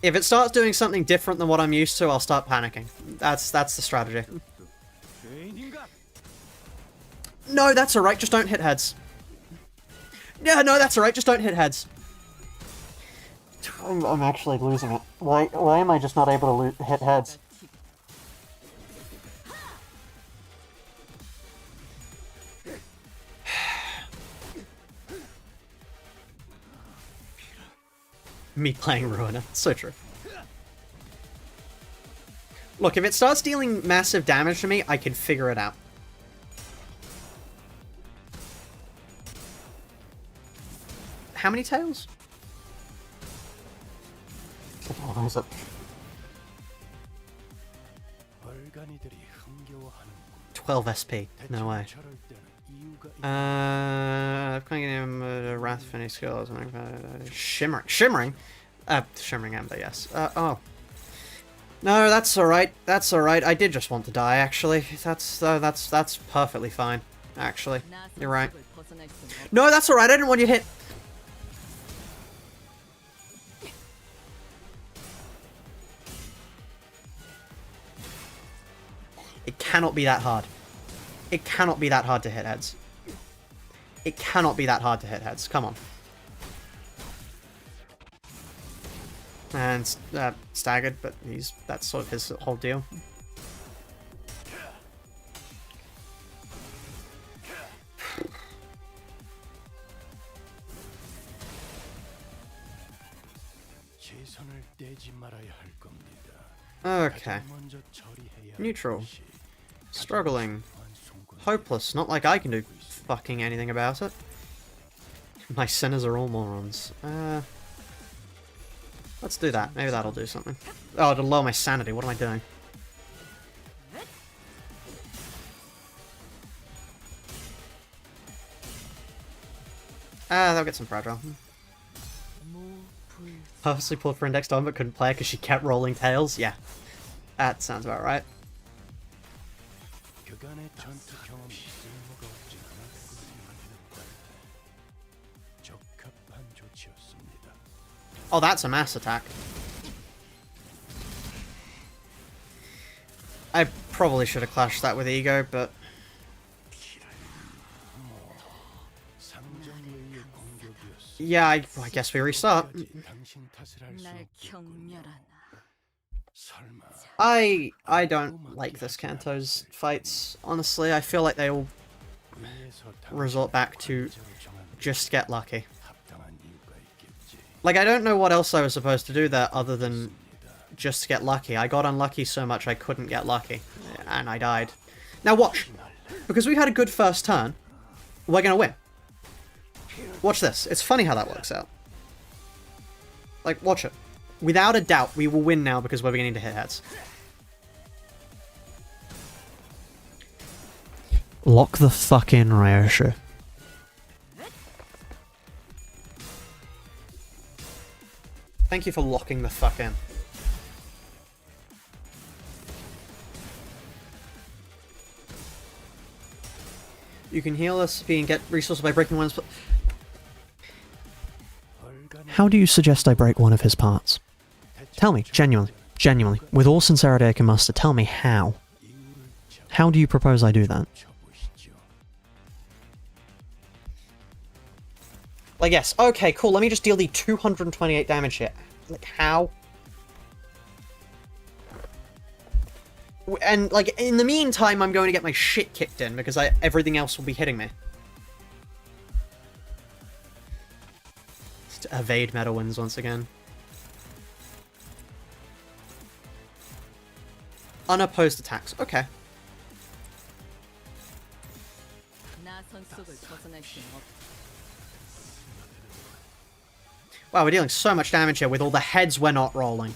If it starts doing something different than what I'm used to, I'll start panicking. That's the strategy. No, that's alright, just don't hit heads. Yeah, no, that's alright, just don't hit heads. I'm actually losing it. Why am I just not able to hit heads? Me playing Ruiner. So true. Look, if it starts dealing massive damage to me, I can figure it out. How many tails? Oh, is it? $12 SP. No way. I'm calling him Wrath Phoenix skills. Shimmering. Shimmering? Shimmering Ember, yes. Oh. No, that's alright. That's alright. I did just want to die, actually. That's perfectly fine, actually. You're right. No, that's alright. I didn't want you to hit. It cannot be that hard. It cannot be that hard to hit heads. It cannot be that hard to hit heads. Come on. And staggered, but that's sort of his whole deal. Okay. Neutral. Struggling. Hopeless. Not like I can do fucking anything about it. My sinners are all morons. Let's do that. Maybe that'll do something. Oh, it'll lower my sanity. What am I doing? That'll get some fragile. Purposely pulled for indexed on but couldn't play because she kept rolling tails? Yeah. That sounds about right. Oh, that's a mass attack. I probably should have clashed that with Ego, but... Yeah, I guess we restart. I don't like this Canto's fights, honestly. I feel like they all resort back to just get lucky. Like, I don't know what else I was supposed to do there other than just get lucky. I got unlucky so much I couldn't get lucky, and I died. Now watch! Because we had a good first turn, we're gonna win. Watch this. It's funny how that works out. Like, watch it. Without a doubt, we will win now because we're beginning to hit heads. Lock the fuck in, Ryosha. Thank you for locking the fuck in. You can heal us and get resources by breaking one's... how do you suggest I break one of his parts? Tell me, genuinely, with all sincerity I can muster, tell me how. How do you propose I do that? Like, yes, okay, cool, let me just deal the 228 damage here. Like, how? And, like, in the meantime, I'm going to get my shit kicked in, because everything else will be hitting me. Just evade meta wins once again. Unopposed attacks, okay. Wow, we're dealing so much damage here with all the heads we're not rolling.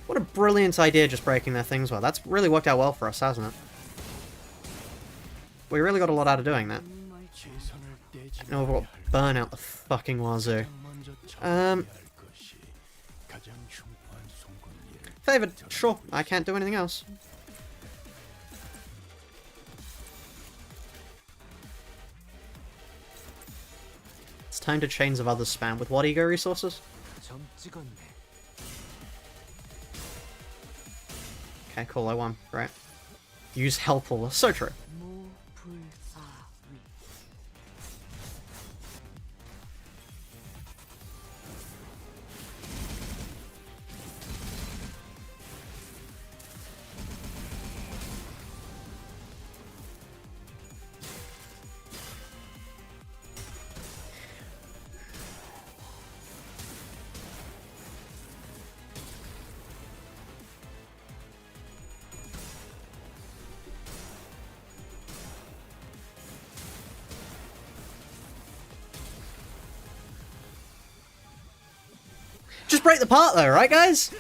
What a brilliant idea just breaking their things well. That's really worked out well for us, hasn't it? We really got a lot out of doing that. No, we've got burn out the fucking wazoo. Favored, sure. I can't do anything else. It's time to Chains of Others spam. With what ego resources? Okay, cool, I won. Great. Use helpful. So true. Just break the part though, right guys?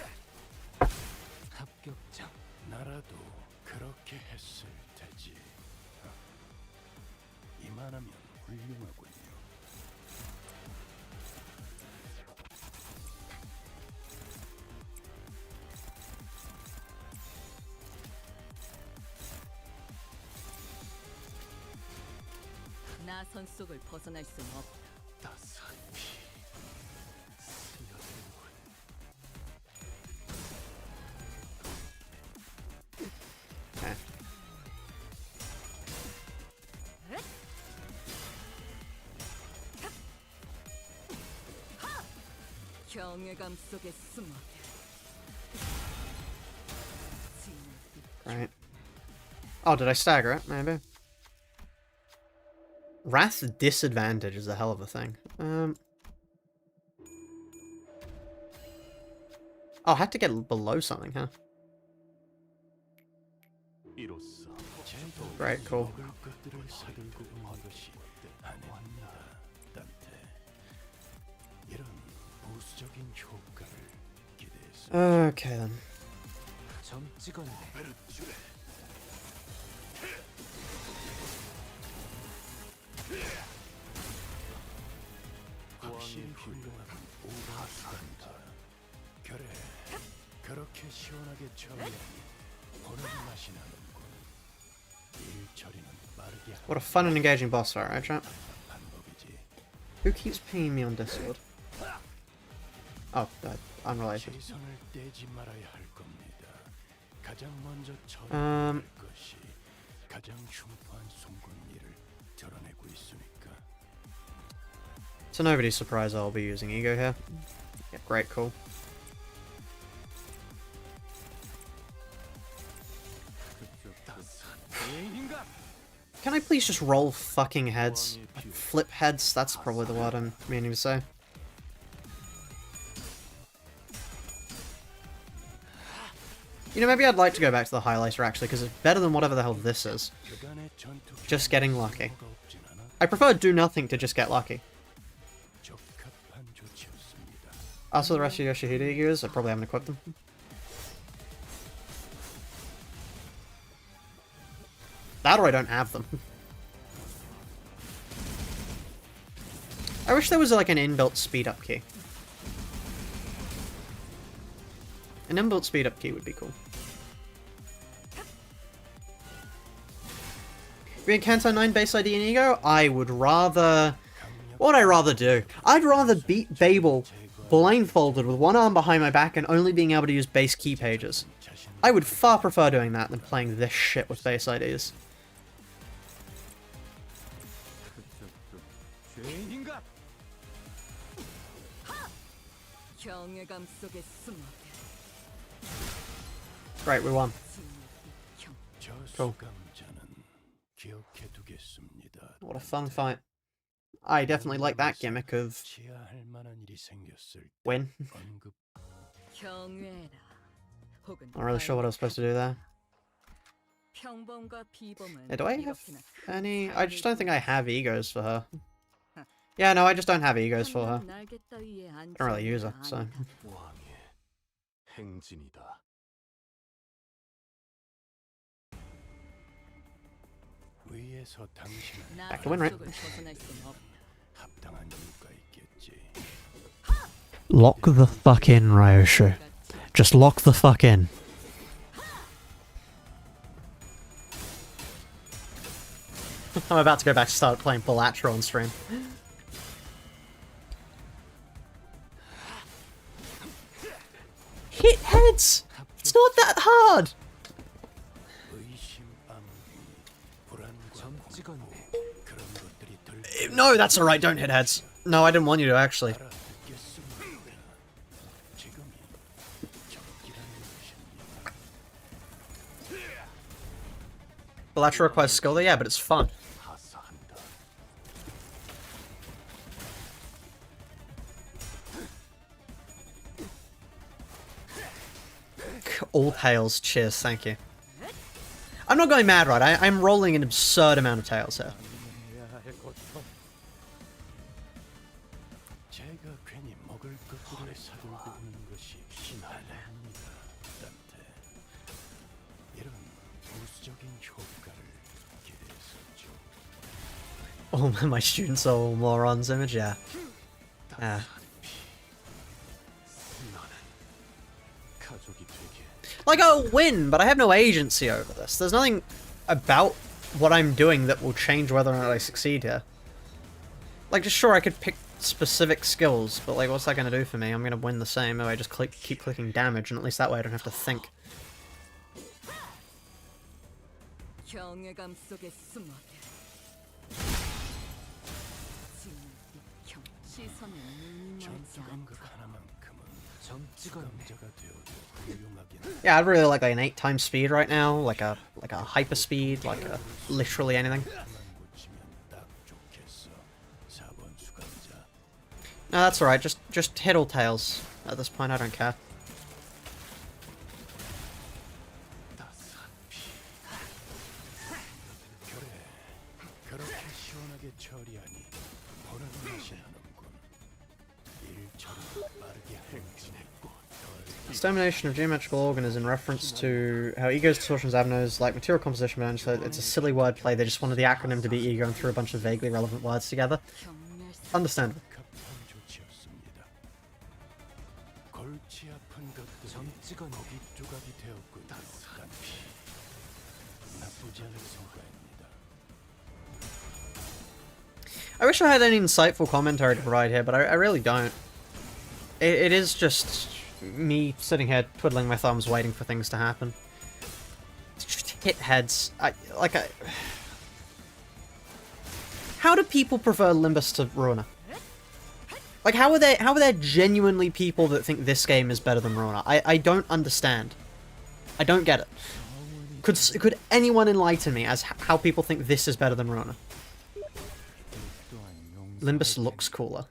Right. Oh, did I stagger it? Maybe. Wrath disadvantage is a hell of a thing. Oh, I had to get below something, huh? Great, cool. Okay then. What a fun and engaging boss fight, right, chat? Who keeps pinging me on Discord? Oh, unrelated. To nobody's surprise, I'll be using Ego here. Yeah, great, cool. Can I please just roll fucking heads? Like, flip heads? That's probably the word I'm meaning to say. You know, maybe I'd like to go back to the highlighter actually, because it's better than whatever the hell this is. Just getting lucky. I prefer do nothing to just get lucky. As for the rest of Yoshihide Ego's, I probably haven't equipped them. That or I don't have them. I wish there was like an inbuilt speed up key. An inbuilt speed up key would be cool. Being Canto 9 base ID and ego, I would rather... What would I rather do? I'd rather beat Babel blindfolded with one arm behind my back and only being able to use base key pages. I would far prefer doing that than playing this shit with base IDs. Right, we won. Cool. What a fun fight. I definitely like that gimmick of win. Not really sure what I was supposed to do there. Yeah, do I have any? I just don't think I have egos for her. Yeah, no, I just don't have egos for her. I don't really use her, so. Back to win rate. Lock the fuck in, Ryoshu. Just lock the fuck in. I'm about to go back to start playing Boogaloo on stream. Hit heads! It's not that hard! No, that's alright, don't hit heads. No, I didn't want you to, actually. Boogaloo requires skill there, yeah, but it's fun. All tails, cheers, thank you. I'm not going mad, right? I'm rolling an absurd amount of tails here. Oh, my students are all morons image, yeah. Yeah. Like, I'll win, but I have no agency over this. There's nothing about what I'm doing that will change whether or not I succeed here. Like, just sure, I could pick specific skills, but like, what's that going to do for me? I'm going to win the same if I just keep clicking damage, and at least that way I don't have to think. Yeah, I'd really like an 8x speed right now, like a hyper speed, like a literally anything. No, that's alright, just hit all tails. At this point, I don't care. Extermination of geometrical organ is in reference to how Ego's distortions Avnos like material composition managed, so it's a silly wordplay. They just wanted the acronym to be Ego and threw a bunch of vaguely relevant words together. Understandable. I wish I had any insightful commentary to provide here, but I really don't. It is just me sitting here twiddling my thumbs waiting for things to happen. Just hit heads. How do people prefer Limbus to Ruiner? Like, how are there genuinely people that think this game is better than Ruiner? I don't understand. I don't get it. Could anyone enlighten me as how people think this is better than Ruiner? Limbus looks cooler.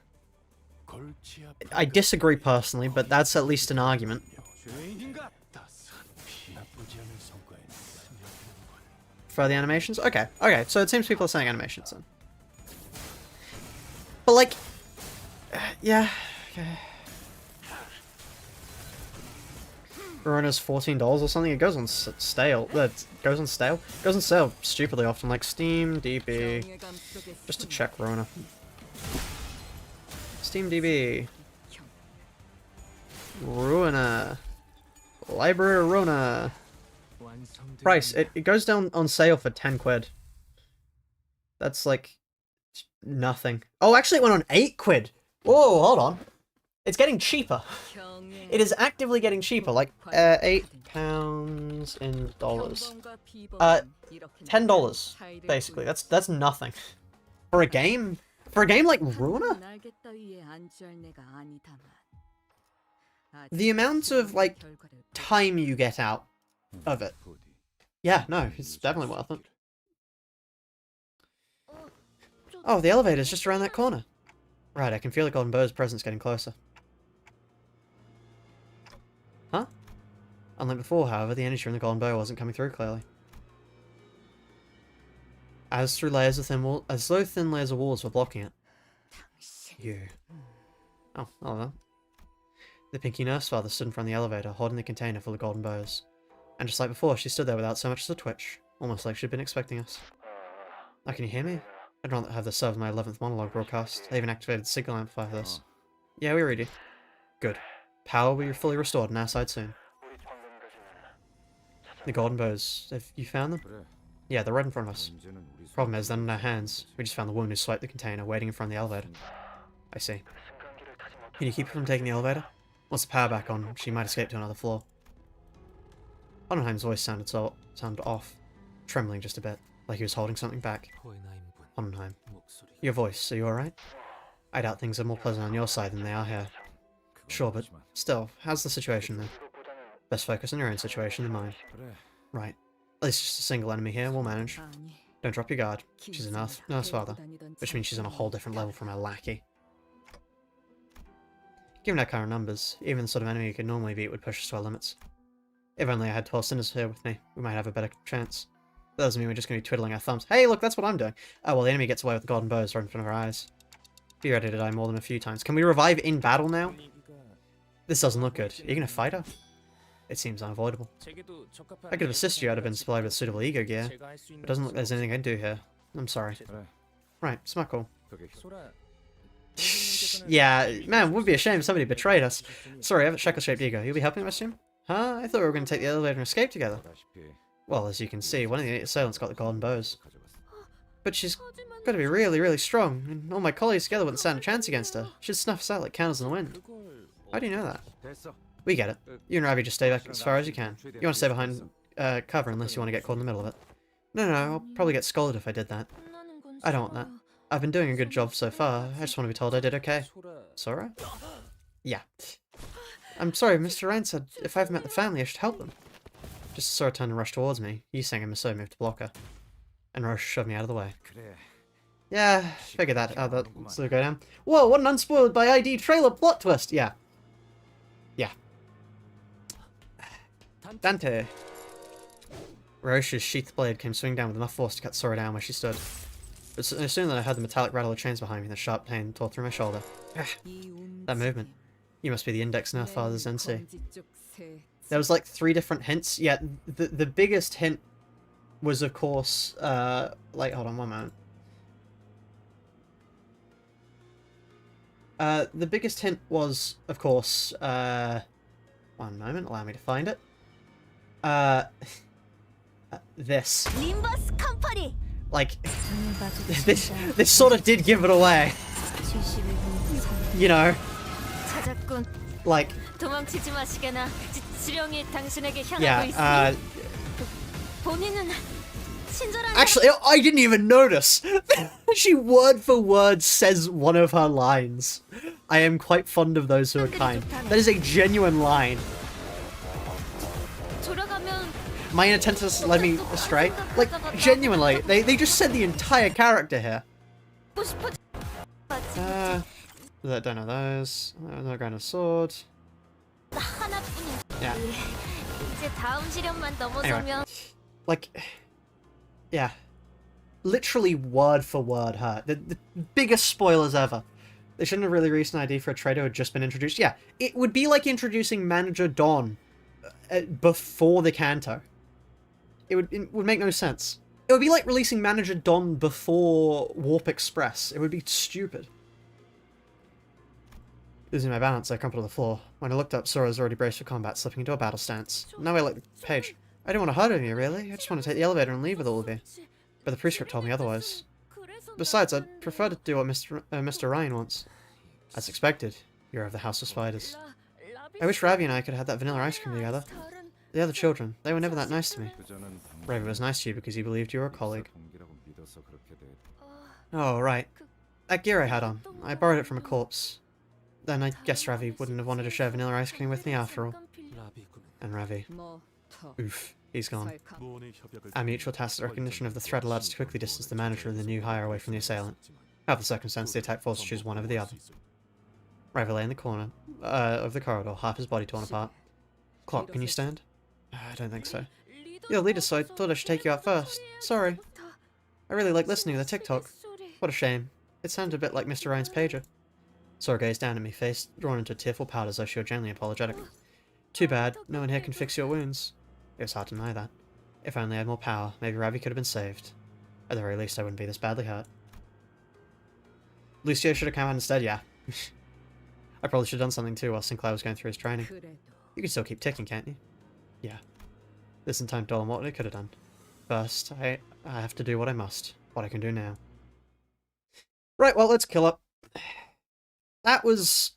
I disagree personally, but that's at least an argument. For the animations? Okay, okay, so it seems people are saying animations then. But like, yeah, okay. Ruina's $14 or something. It goes on stale. Goes on stale? Goes on sale stupidly often, like Steam DB. Just to check Ruina. Steam DB. Ruina. Library of Ruina. Price. It goes down on sale for 10 quid. That's like nothing. Oh, actually it went on 8 quid. Whoa, hold on. It's getting cheaper. It is actively getting cheaper, like £8 in dollars. $10 basically. That's nothing for a game. For a game like Ruina, the amount of like time you get out of it. Yeah, no, it's definitely worth it. Oh, the elevator's just around that corner. Right, I can feel the Golden Bow's presence getting closer. Huh? Unlike before, however, the energy from the Golden Bow wasn't coming through clearly. As though thin layers of walls were blocking it. You. Oh, I don't know. The Pinky Nurse Father stood in front of the elevator, holding the container full of golden bows. And just like before, she stood there without so much as a twitch, almost like she'd been expecting us. Oh, can you hear me? I'd rather have this serve my 11th monologue broadcast. I even activated the signal amplifier for this. Yeah, we already do. Good. Power will be fully restored on our side soon. The golden bows. Have you found them? Yeah, they're right in front of us. Problem is, they're in our hands. We just found the woman who swiped the container, waiting in front of the elevator. I see. Can you keep her from taking the elevator? Once the power back on, she might escape to another floor. Hohenheim's voice sounded off, trembling just a bit, like he was holding something back. Hohenheim. Your voice, are you alright? I doubt things are more pleasant on your side than they are here. Sure, but still, how's the situation then? Best focus on your own situation than mine. Right. At least just a single enemy here, we'll manage. Don't drop your guard. She's a nurse father, which means she's on a whole different level from our lackey. Given our current numbers, even the sort of enemy you could normally beat would push us to our limits. If only I had 12 sinners here with me, we might have a better chance. That doesn't mean we're just going to be twiddling our thumbs. Hey, look, that's what I'm doing. Oh, well, the enemy gets away with the golden bows right in front of our eyes. Be ready to die more than a few times. Can we revive in battle now? This doesn't look good. Are you going to fight her? It seems unavoidable. I could have assisted you, I'd have been supplied with suitable ego gear. It doesn't look like there's anything I can do here. I'm sorry. Right, smart call. Yeah, man, it would be a shame if somebody betrayed us. Sorry, I have a shekel-shaped ego. You'll be helping us soon? Huh? I thought we were going to take the elevator and escape together. Well, as you can see, one of the assailants got the golden bows. But she's got to be really, really strong, and all my colleagues together wouldn't stand a chance against her. She'd snuff us out like candles in the wind. How do you know that? We get it. You and Ravi just stay back as far as you can. You want to stay behind cover unless you want to get caught in the middle of it. No, I'll probably get scolded if I did that. I don't want that. I've been doing a good job so far. I just want to be told I did okay. Sora? Yeah. I'm sorry, Mr. Ryan said if I've met the family, I should help them. Just as Sora turned and rushed towards me, Yuseng and Maso moved to block her. And Roche shoved me out of the way. Yeah, figured that. That's go down. Whoa, what an unspoiled by ID trailer plot twist! Yeah. Dante. Roche's sheathed blade came swinging down with enough force to cut Sora down where she stood. But as soon as I heard the metallic rattle of chains behind me, the sharp pain tore through my shoulder. That movement. You must be the Index Nerf Father's NC. There was like 3 different hints. Yeah, the biggest hint was, of course, like, hold on one moment. The biggest hint was, of course, one moment, allow me to find it. This. Like, this sort of did give it away. You know. Like, yeah, actually, I didn't even notice. She word for word says one of her lines. I am quite fond of those who are kind. That is a genuine line. My inattentiveness led me astray. Like, genuinely, they just said the entire character here. I don't know those. No grain of sword. Yeah. Anyway. Like, yeah. Literally word for word her. The biggest spoilers ever. They shouldn't have really released an ID for a trader who had just been introduced. Yeah, it would be like introducing Manager Don before the Canto. It would make no sense. It would be like releasing Manager Don before Warp Express. It would be stupid. Losing my balance, I crumpled to the floor. When I looked up, Sora was already braced for combat, slipping into a battle stance. Now I looked at the page. I didn't want to hurt any of you, really. I just want to take the elevator and leave with all of you. But the prescript told me otherwise. Besides, I'd prefer to do what Mr. Ryan wants. As expected, you're of the House of Spiders. I wish Ravi and I could have had that vanilla ice cream together. The other children, they were never that nice to me. Ravi was nice to you because he believed you were a colleague. Oh, right. That gear I had on, I borrowed it from a corpse. Then I guess Ravi wouldn't have wanted to share vanilla ice cream with me after all. And Ravi. Oof, he's gone. Our mutual tacit recognition of the threat allowed us to quickly distance the manager and the new hire away from the assailant. Out of the circumstance, the attack forced to choose one over the other. Ravi lay in the corner of the corridor, half his body torn apart. Clock, can you stand? I don't think so. You're the leader, so I thought I should take you out first. Sorry. I really like listening to the TikTok. What a shame. It sounded a bit like Mr. Ryan's pager. Sora gazed down at me, face drawn into a tearful pout as though she were gently apologetic. Too bad, no one here can fix your wounds. It was hard to deny that. If I only had more power, maybe Ravi could have been saved. At the very least, I wouldn't be this badly hurt. Lucio should have come out instead, yeah. I probably should have done something too while Sinclair was going through his training. You can still keep ticking, can't you? Yeah. This in time told him what I could have done. First, I have to do what I must. What I can do now. Right, well, let's kill up. That was...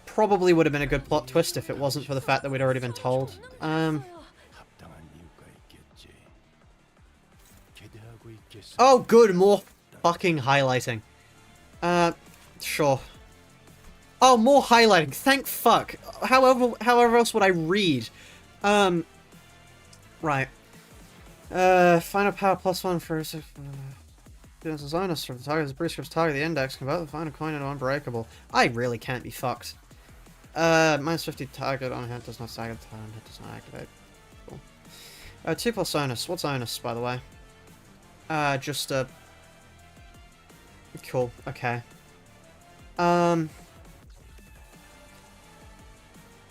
probably would have been a good plot twist if it wasn't for the fact that we'd already been told. Oh, good, more fucking highlighting. Sure. Oh, more highlighting. Thank fuck. However else would I read? Right. Final power +1 for... This is honest for the target. The prescript's target, the index, convert the final coin into unbreakable. I really can't be fucked. -50 target on hit does not stagger the time, hit does not activate. Cool. 2 plus onus. What's onus, by the way? Just cool, okay.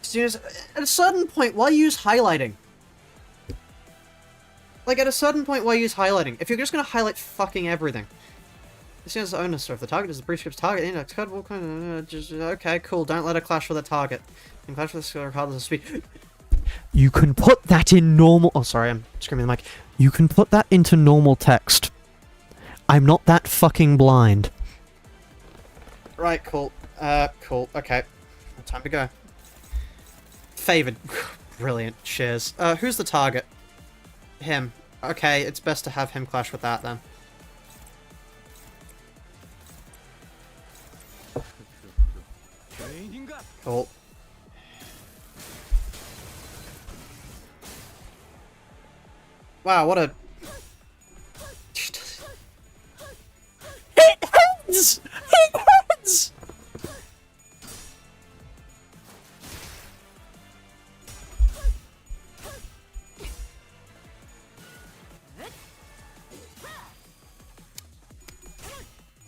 Students, at a certain point, why use highlighting? Like, at a certain point, why use highlighting? If you're just gonna highlight fucking everything. As soon as the onus, so if the target is the prescript's target, index code will kind of just okay, cool. Don't let it clash with a target. And clash with the skill regardless of speed. You can put that in normal. Oh, sorry, I'm screaming the mic. You can put that into normal text. I'm not that fucking blind. Right, cool. Cool. Okay, time to go. Favored. Brilliant. Cheers. Who's the target? Him. Okay, it's best to have him clash with that then. Cool. Wow, what a... Hit heads! Hit heads!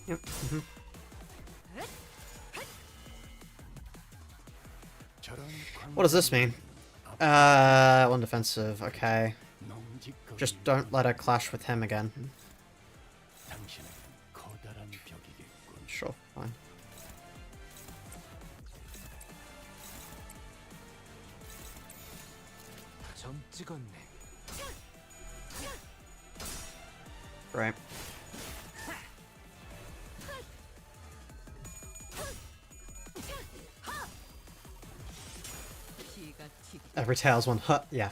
Yep. What does this mean? One defensive, okay. Just don't let her clash with him again. Sure, fine. Right. Every tail's one hut, yeah.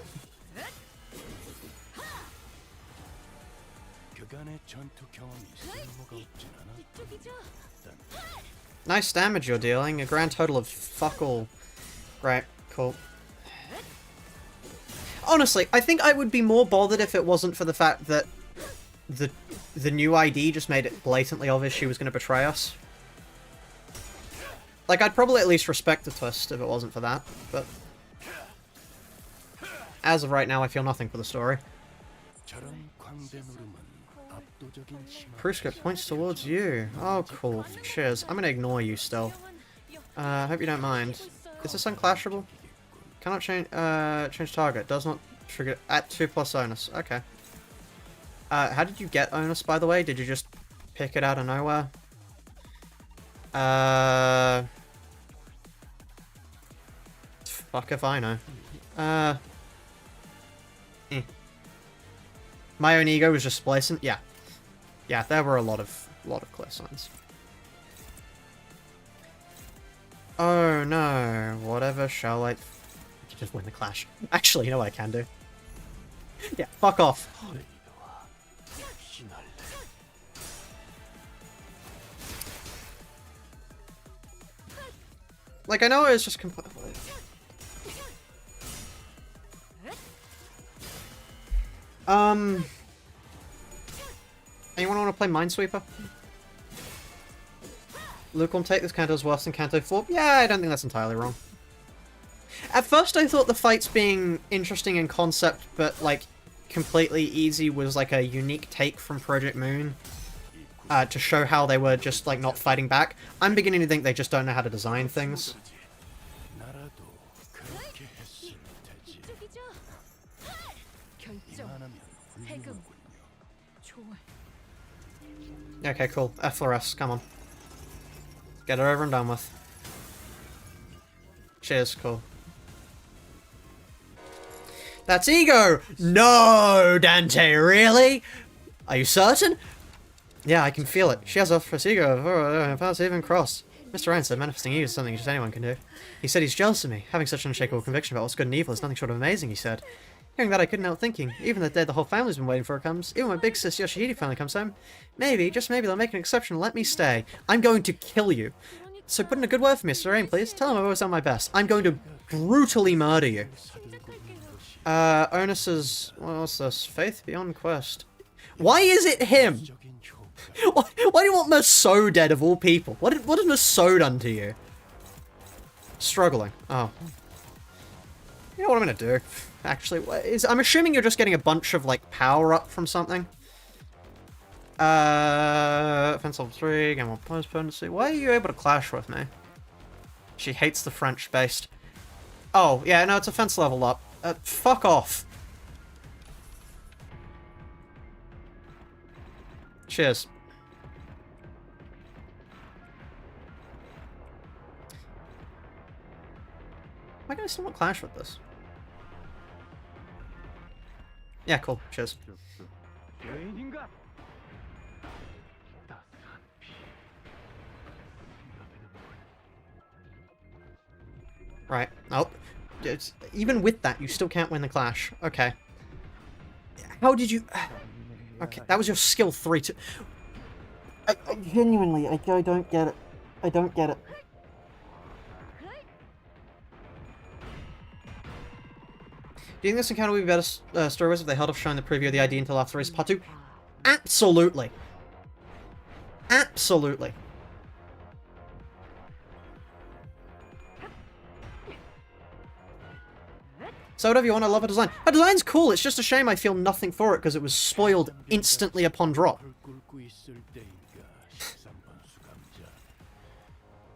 Nice damage you're dealing, a grand total of fuck all. Right, cool. Honestly, I think I would be more bothered if it wasn't for the fact that the new ID just made it blatantly obvious she was going to betray us. Like, I'd probably at least respect the twist if it wasn't for that, but... as of right now, I feel nothing for the story. Prescript points towards you. Oh, cool. Cheers. I'm gonna ignore you still. Hope you don't mind. Is this unclashable? Cannot change target. Does not trigger at 2+ onus. Okay. How did you get onus, by the way? Did you just pick it out of nowhere? Fuck if I know. My own ego was just splicing. Yeah. Yeah, there were a lot of clear signs. Oh no. Whatever shall I... Just win the clash. Actually, you know what I can do? Yeah, fuck off. Like, I know it was just completely... Anyone want to play Minesweeper? Lukewarm take this Canto is worse than Canto 4? Yeah, I don't think that's entirely wrong. At first I thought the fights being interesting in concept, but, like, completely easy was, like, a unique take from Project Moon. To show how they were just, like, not fighting back. I'm beginning to think they just don't know how to design things. Okay, cool. F4S, come on. Get it over and done with. Cheers, cool. That's ego! No, Dante, really? Are you certain? Yeah, I can feel it. She has a first ego. Paths even crossed. Mr. Ryan said manifesting ego is something just anyone can do. He said he's jealous of me. Having such an unshakable conviction about what's good and evil is nothing short of amazing, he said. Hearing that, I couldn't help thinking. Even the day the whole family's been waiting for it comes. Even when big sis Yoshihide finally comes home. Maybe, just maybe, they'll make an exception and let me stay. I'm going to kill you. So put in a good word for me, Mr. Rain, please. Tell him I've always done my best. I'm going to brutally murder you. Onus's... What's this? Faith Beyond Quest. Why is it him? Why do you want Maso dead of all people? What has Maso done to you? Struggling. Oh. You know what I'm gonna do? Actually, I'm assuming you're just getting a bunch of, like, power up from something. Offense level 3, gain 1 post potency. Why are you able to clash with me? She hates the French based. Oh, yeah, no, it's offense level up. Fuck off. Cheers. Why can I still not clash with this? Yeah, cool. Cheers. Right. Nope. Even with that, you still can't win the clash. Okay. How did you... Okay, that was your skill 3 to... I genuinely, I don't get it. I don't get it. Do you think this encounter would be better story-wise if they held off showing the preview of the ID until after Race Part 2? Absolutely. Absolutely. So whatever you want, I love her design. Her design's cool, it's just a shame I feel nothing for it because it was spoiled instantly upon drop.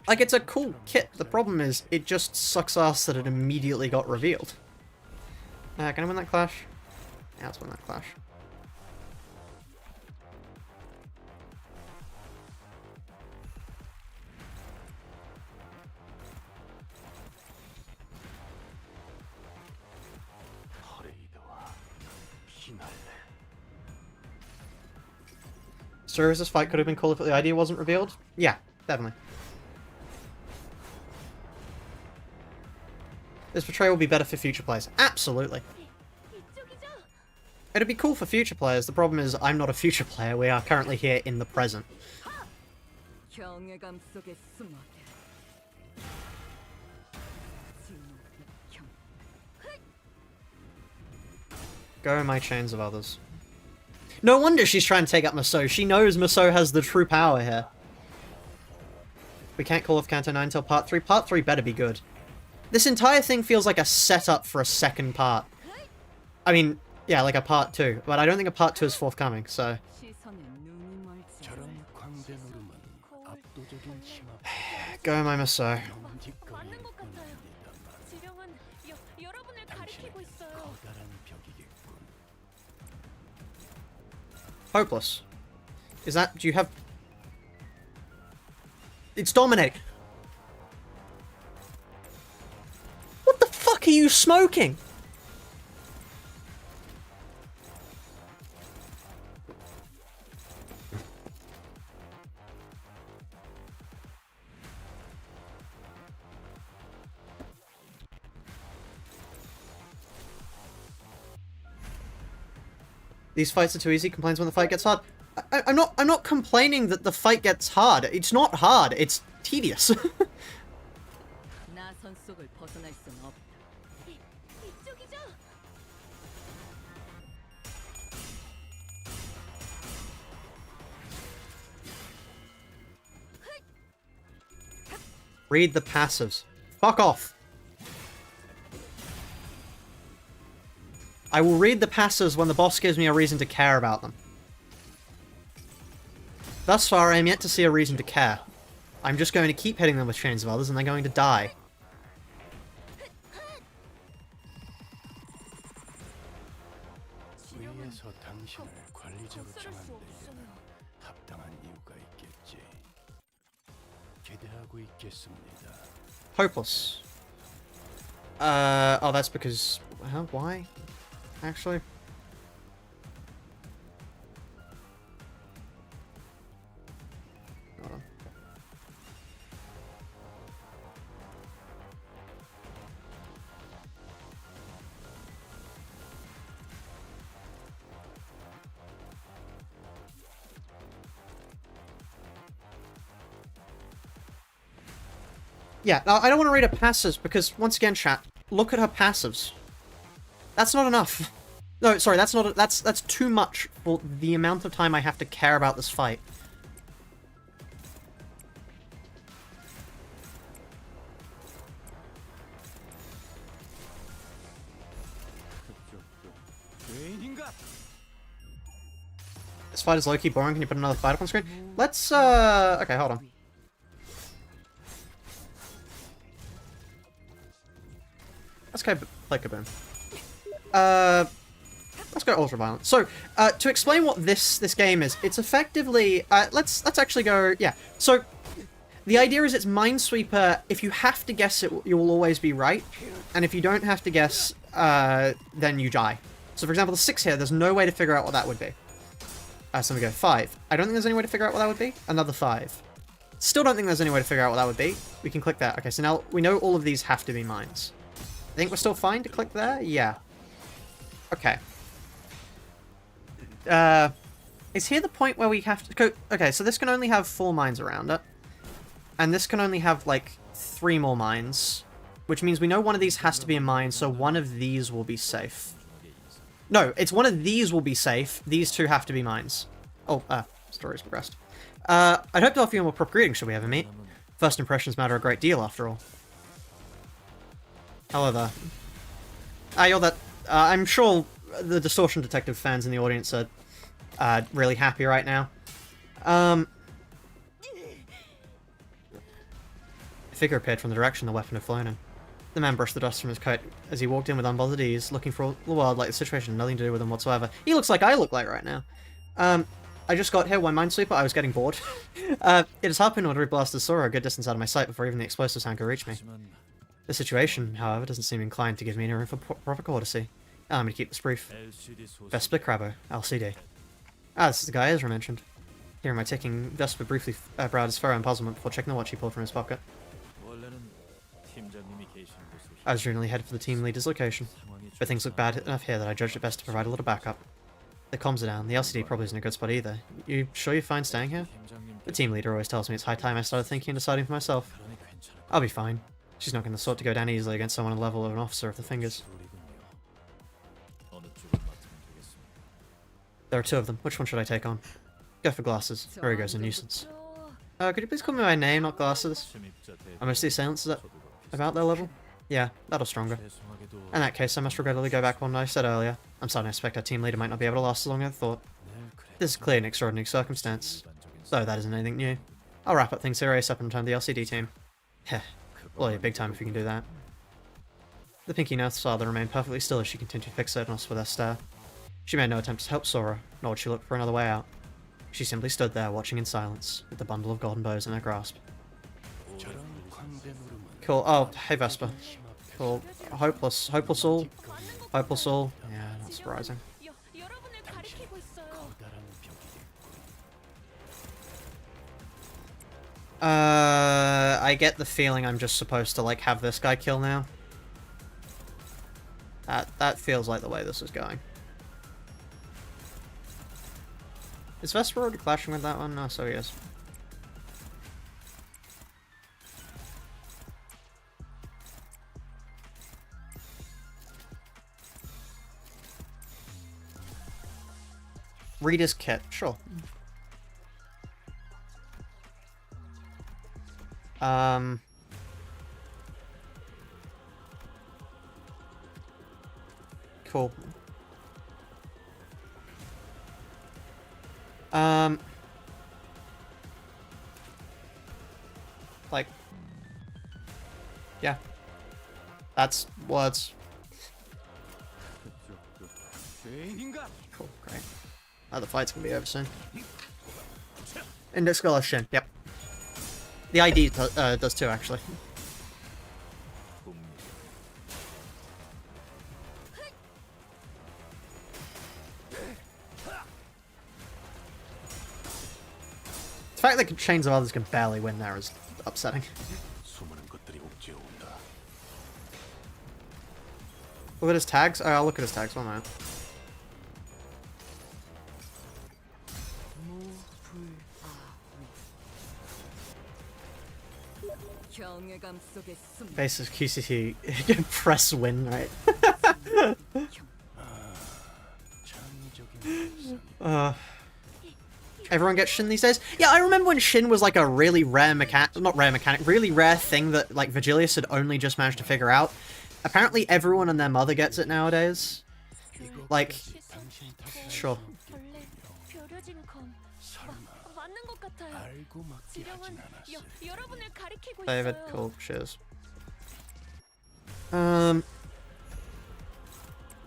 Like, it's a cool kit, the problem is, it just sucks ass that it immediately got revealed. Can I win that clash? Yeah, let's win that clash. So this fight could have been cool if the idea wasn't revealed? Yeah, definitely. This portrayal will be better for future players. Absolutely. It'd be cool for future players. The problem is I'm not a future player. We are currently here in the present. Go my chains of others. No wonder she's trying to take up Maso. She knows Maso has the true power here. We can't call off Canto 9 until Part 3. Part 3 better be good. This entire thing feels like a setup for a second part. I mean, yeah, like a Part 2. But I don't think a Part 2 is forthcoming, so... Go my Maso. Hopeless. Is that... do you have... It's dominating. What the fuck are you smoking? These fights are too easy. Complains when the fight gets hard. I'm not complaining that the fight gets hard. It's not hard. It's tedious. Read the passives. Fuck off. I will read the passives when the boss gives me a reason to care about them. Thus far, I am yet to see a reason to care. I'm just going to keep hitting them with chains of others, and they're going to die. Hopeless. Oh, that's because... huh? Why? Actually? Hold on. Yeah, I don't want to read her passives because, once again, chat, look at her passives. That's not enough. No, sorry, that's not... that's too much for the amount of time I have to care about this fight. This fight is low-key boring. Can you put another fight up on screen? Let's, okay, hold on. Let's go play Kaboom. Let's go ultra violent. So, to explain what this game is, it's effectively let's actually go, yeah. So, the idea is it's Minesweeper. If you have to guess it, you will always be right, and if you don't have to guess, then you die. So, for example, the 6 here, there's no way to figure out what that would be. So we go 5. I don't think there's any way to figure out what that would be. Another 5. Still don't think there's any way to figure out what that would be. We can click that. Okay, so now we know all of these have to be mines. I think we're still fine to click there? Yeah. Okay. Is here the point where we have to go... okay, so this can only have 4 mines around it. And this can only have, like, 3 more mines. Which means we know one of these has to be a mine, so one of these will be safe. No, it's one of these will be safe. These 2 have to be mines. Oh, story's progressed. I'd hope to offer you a more proper greeting should we ever meet. First impressions matter a great deal, after all. Hello there. You're that... I'm sure the Distortion Detective fans in the audience are really happy right now. A figure appeared from the direction the weapon had flown in. The man brushed the dust from his coat as he walked in with unbothered ease, looking for all the world like the situation had nothing to do with him whatsoever. He looks like I look like right now. I just got here when Minesweeper, I was getting bored. It has happened when blasters saw a good distance out of my sight before even the explosive sound could reach me. The situation, however, doesn't seem inclined to give me any room for proper courtesy. I'm going to keep this brief. Vesper Crabbo, LCD. This is the guy Ezra mentioned. Hearing my ticking, Vesper briefly browed his furrow in puzzlement before checking the watch he pulled from his pocket. I was generally headed for the team leader's location, but things look bad enough here that I judged it best to provide a little backup. The comms are down, the LCD probably isn't a good spot either. You sure you're fine staying here? The team leader always tells me it's high time I started thinking and deciding for myself. I'll be fine. She's not going to sort to go down easily against someone on the level of an officer of the fingers. There are 2 of them. Which one should I take on? Go for glasses. There goes a nuisance. Could you please call me by name, not glasses? Are most of the assailants about their level? Yeah, that'll stronger. In that case, I must regrettably go back on what I said earlier. I'm starting to suspect our team leader might not be able to last as long as I thought. This is clearly an extraordinary circumstance. Though that isn't anything new. I'll wrap up things here ASAP and return to the LCD team. Heh. Well, yeah, big time if you can do that. The Pinky North Father remained perfectly still as she continued fixating us with her stare. She made no attempt to help Sora, nor would she look for another way out. She simply stood there, watching in silence, with the bundle of golden bows in her grasp. Cool. Oh, hey Vesper. Cool. Hopeless. Hopeless all. Hopeless all. Yeah, not surprising. I get the feeling I'm just supposed to, like, have this guy kill now. That feels like the way this is going. Is Vesper already clashing with that one? No, so he is. Reader's kit, sure. Cool. Like, yeah. That's words. Cool, great. Oh, the fight's gonna be over soon. Index Scholar Shin, yep. The ID does too, actually. The fact that Chains of Others can barely win there is upsetting. Look at his tags? Oh, I'll look at his tags, one moment. Basis QCT press win, right? Everyone gets Shin these days? Yeah, I remember when Shin was like a really rare mechanic, really rare thing that like Vigilius had only just managed to figure out. Apparently everyone and their mother gets it nowadays. Like, sure. David, cool, cheers.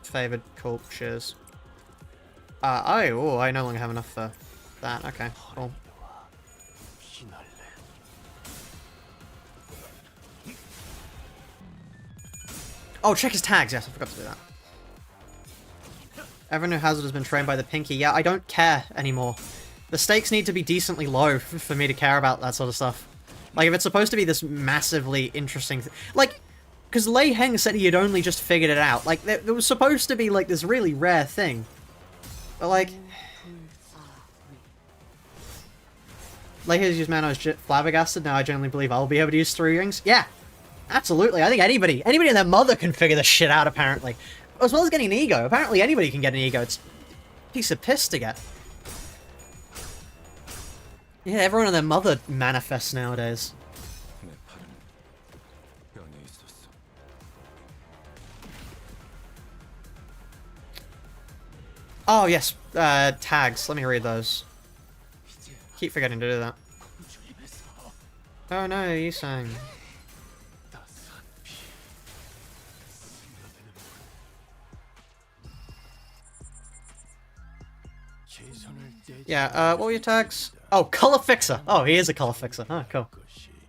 Favored, cool, cheers. I no longer have enough for that, okay, cool. Oh, check his tags, yes, I forgot to do that. Everyone who has it has been trained by the Pinky. Yeah, I don't care anymore. The stakes need to be decently low for me to care about that sort of stuff. Like, if it's supposed to be this massively interesting like, because Lei Heng said he had only just figured it out. Like, there was supposed to be, like, this really rare thing. But, like... Lei has used Mano as flabbergasted, now I genuinely believe I'll be able to use 3 rings. Yeah! Absolutely, I think anybody and their mother can figure this shit out, apparently. As well as getting an ego. Apparently anybody can get an ego. It's a piece of piss to get. Yeah, everyone and their mother manifests nowadays. Oh, yes. Tags. Let me read those. Keep forgetting to do that. Oh no, you sang. Yeah, what were your tags? Oh, color fixer. Oh, he is a color fixer. Oh, cool.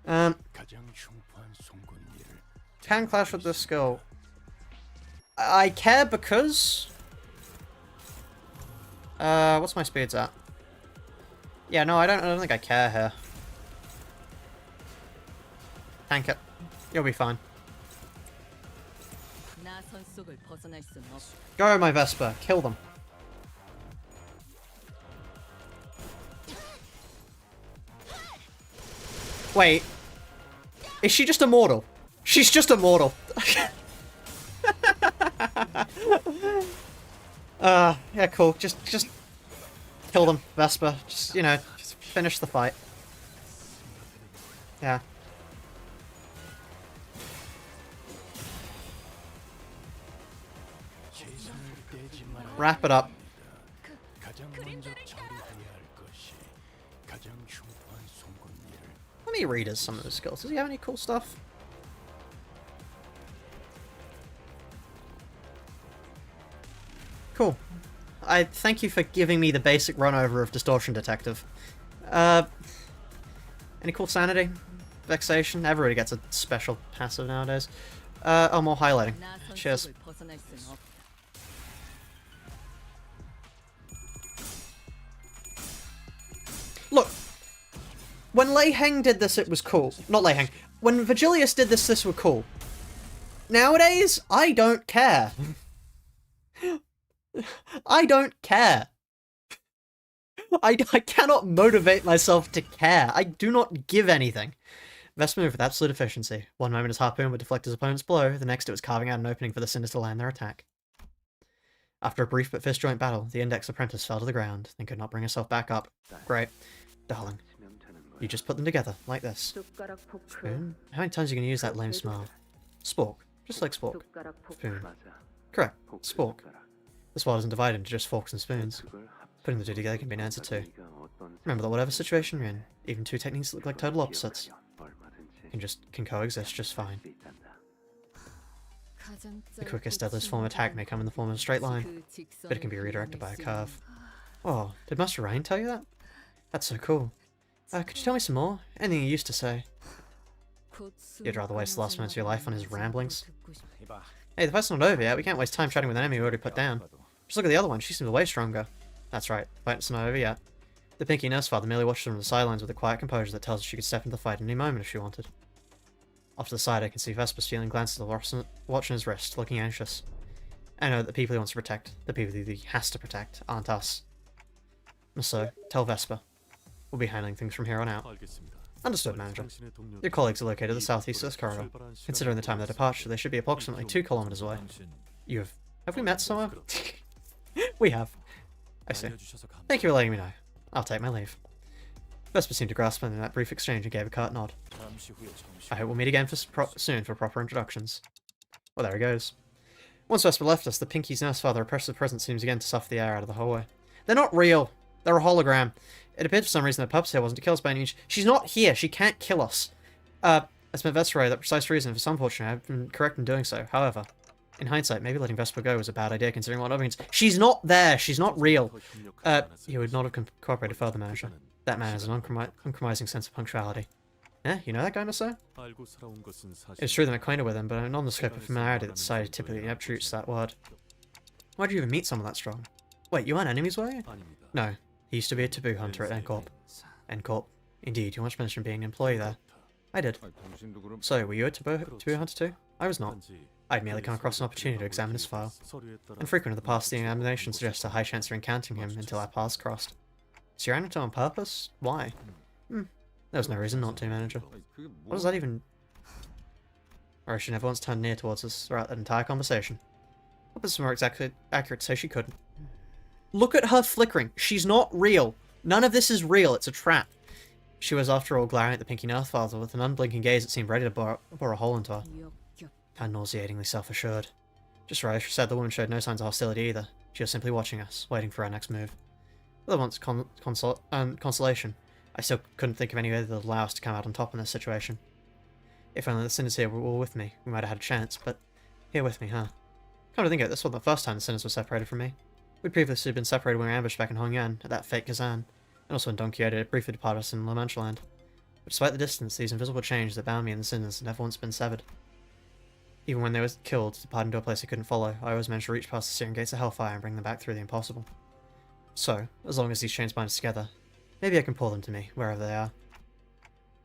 Can clash with this skill. I care because... what's my speeds at? Yeah, no, I don't think I care here. Tank it. You'll be fine. Go, my Vesper. Kill them. Wait. Is she just immortal? She's just immortal. Yeah, cool. Just kill them, Vesper. Just, you know, just finish the fight. Yeah. Wrap it up. Let me read us some of his skills. Does he have any cool stuff? Cool. I thank you for giving me the basic run-over of Distortion Detective. Any cool sanity? Vexation? Everybody gets a special passive nowadays. Oh, more highlighting. Cheers. Look, when Lei Heng did this, it was cool. Not Lei Heng. When Vigilius did this, this was cool. Nowadays, I don't care. I don't care. I cannot motivate myself to care. I do not give anything. Vesper moved with absolute efficiency. One moment his harpoon would deflect his opponent's blow, the next it was carving out an opening for the Cinders to land their attack. After a brief but fist-joint battle, the Index Apprentice fell to the ground, and could not bring herself back up. Great. Darling. You just put them together, like this. Spoon? How many times are you going to use that lame smile? Spork. Just like Spork. Spoon. Correct. Spork. This world isn't divided into just forks and spoons. Putting the two together can be an answer too. Remember that whatever situation you're in, even two techniques that look like total opposites, can coexist just fine. The quickest, deadliest form of attack may come in the form of a straight line, but it can be redirected by a curve. Oh, did Master Rain tell you that? That's so cool. Could you tell me some more? Anything you used to say? You'd rather waste the last moments of your life on his ramblings? Hey, the fight's not over yet. We can't waste time chatting with an enemy we already put down. Just look at the other one. She seems way stronger. That's right. The fight's not over yet. The Pinky Nurse Father merely watches from the sidelines with a quiet composure that tells her she could step into the fight at any moment if she wanted. Off to the side, I can see Vesper stealing glances at the watch on his wrist, looking anxious. I know that the people he wants to protect, the people that he has to protect, aren't us. So, tell Vesper. We'll be handling things from here on out. Understood, Manager. Your colleagues are located at the southeast of this corridor. Considering the time of their departure, they should be approximately 2 kilometers away. Have we met somewhere? We have. I see. Thank you for letting me know. I'll take my leave. Vesper seemed to grasp something in that brief exchange and gave a curt nod. I hope we'll meet again soon for proper introductions. Well, there he goes. Once Vesper left us, the Pinky's Nurse Father oppressive presence seems again to suffer the air out of the hallway. They're not real. They're a hologram. It appeared for some reason that purpose here wasn't to kill us by any means. She's not here. She can't kill us. I spent Vesper away that precise reason. For some fortune, I've been correct in doing so. However, in hindsight, maybe letting Vesper go was a bad idea considering what it means. She's not there. She's not real. You would not have cooperated further, Manager. That man has an uncompromising sense of punctuality. Eh? You know that guy, Messiah? It's true that I'm acquainted with him, but I'm not on the scope of familiarity that society typically attributes to that word. Why'd you even meet someone that strong? Wait, you weren't enemies, were you? No. He used to be a taboo hunter at Encorp. Encorp. Indeed, you once mentioned being an employee there. I did. So, were you a taboo hunter too? I was not. I'd merely come across an opportunity to examine his file. Infrequent in the past, the examination suggests a high chance of encountering him until our paths crossed. So you're on purpose? Why? There was no reason not to, Manager. What does that even... Or she never once turned near towards us throughout that entire conversation. What was more exactly accurate to say she couldn't. Look at her flickering. She's not real. None of this is real. It's a trap. She was, after all, glaring at the Pinky Nurse Father with an unblinking gaze that seemed ready to bore a hole into her. How nauseatingly self-assured. Just right, she said the woman showed no signs of hostility either. She was simply watching us, waiting for our next move. Whether once consolation, I still couldn't think of any way that would allow us to come out on top in this situation. If only the Cinders here were all with me, we might have had a chance, but here with me, huh? Come to think of it, this wasn't the first time the Cinders were separated from me. We'd previously been separated when we were ambushed back in Hongyan, at that fake Kazan, and also when Don Quixote had briefly departed us in La Mancha Land. But despite the distance, these invisible chains that bound me and the Cinders had never once been severed. Even when they were killed, departing to a place I couldn't follow, I always managed to reach past the searing gates of Hellfire and bring them back through the impossible. So, as long as these chains bind us together, maybe I can pull them to me, wherever they are.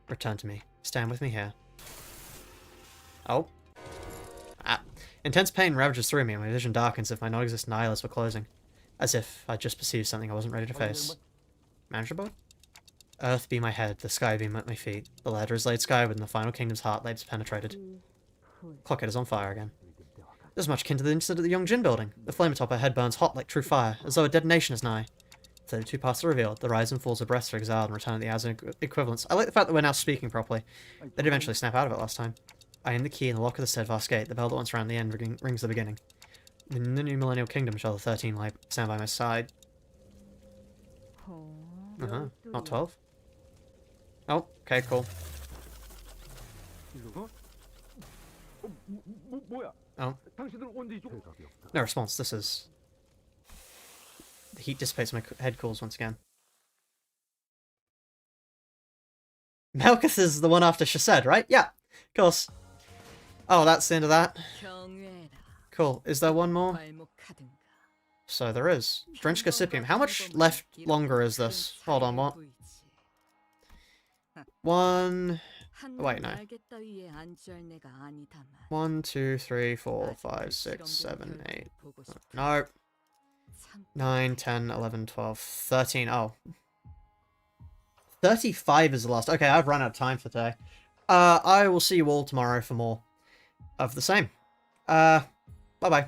Return to me. Stand with me here. Oh. Ah. Intense pain ravages through me and my vision darkens as if my non-existent eyelids were closing. As if I'd just perceived something I wasn't ready to face. Manageable? Earth be my head, the sky be my feet. The ladder is laid skyward and the final kingdom's heart laid penetrated. Clockhead is on fire again. This is much akin to the incident at the Young Jin building. The flame atop her head burns hot like true fire, as though a detonation is nigh. 32 paths are revealed, the rise and falls of breaths are exiled and return at the hours of equivalence. I like the fact that we're now speaking properly. They'd eventually snap out of it last time. I am the key in the lock of the steadfast gate, the bell that once rang the end rings the beginning. In the new millennial kingdom shall the 13 stand by my side. Not 12? Oh, okay, cool. Oh. No response, this is... the heat dissipates, my head cools once again. Melkith is the one after Shased, right? Yeah, of course. Oh, that's the end of that. Cool. Is there one more? So there is. Drenched Gossipium. How much left longer is this? Hold on, what? One... Wait, no. 1, 2, 3, 4, 5, 6, 7, 8. No. 9, 10, 11, 12, 13. Oh. 35 is the last. Okay, I've run out of time for today. I will see you all tomorrow for more of the same. Bye-bye.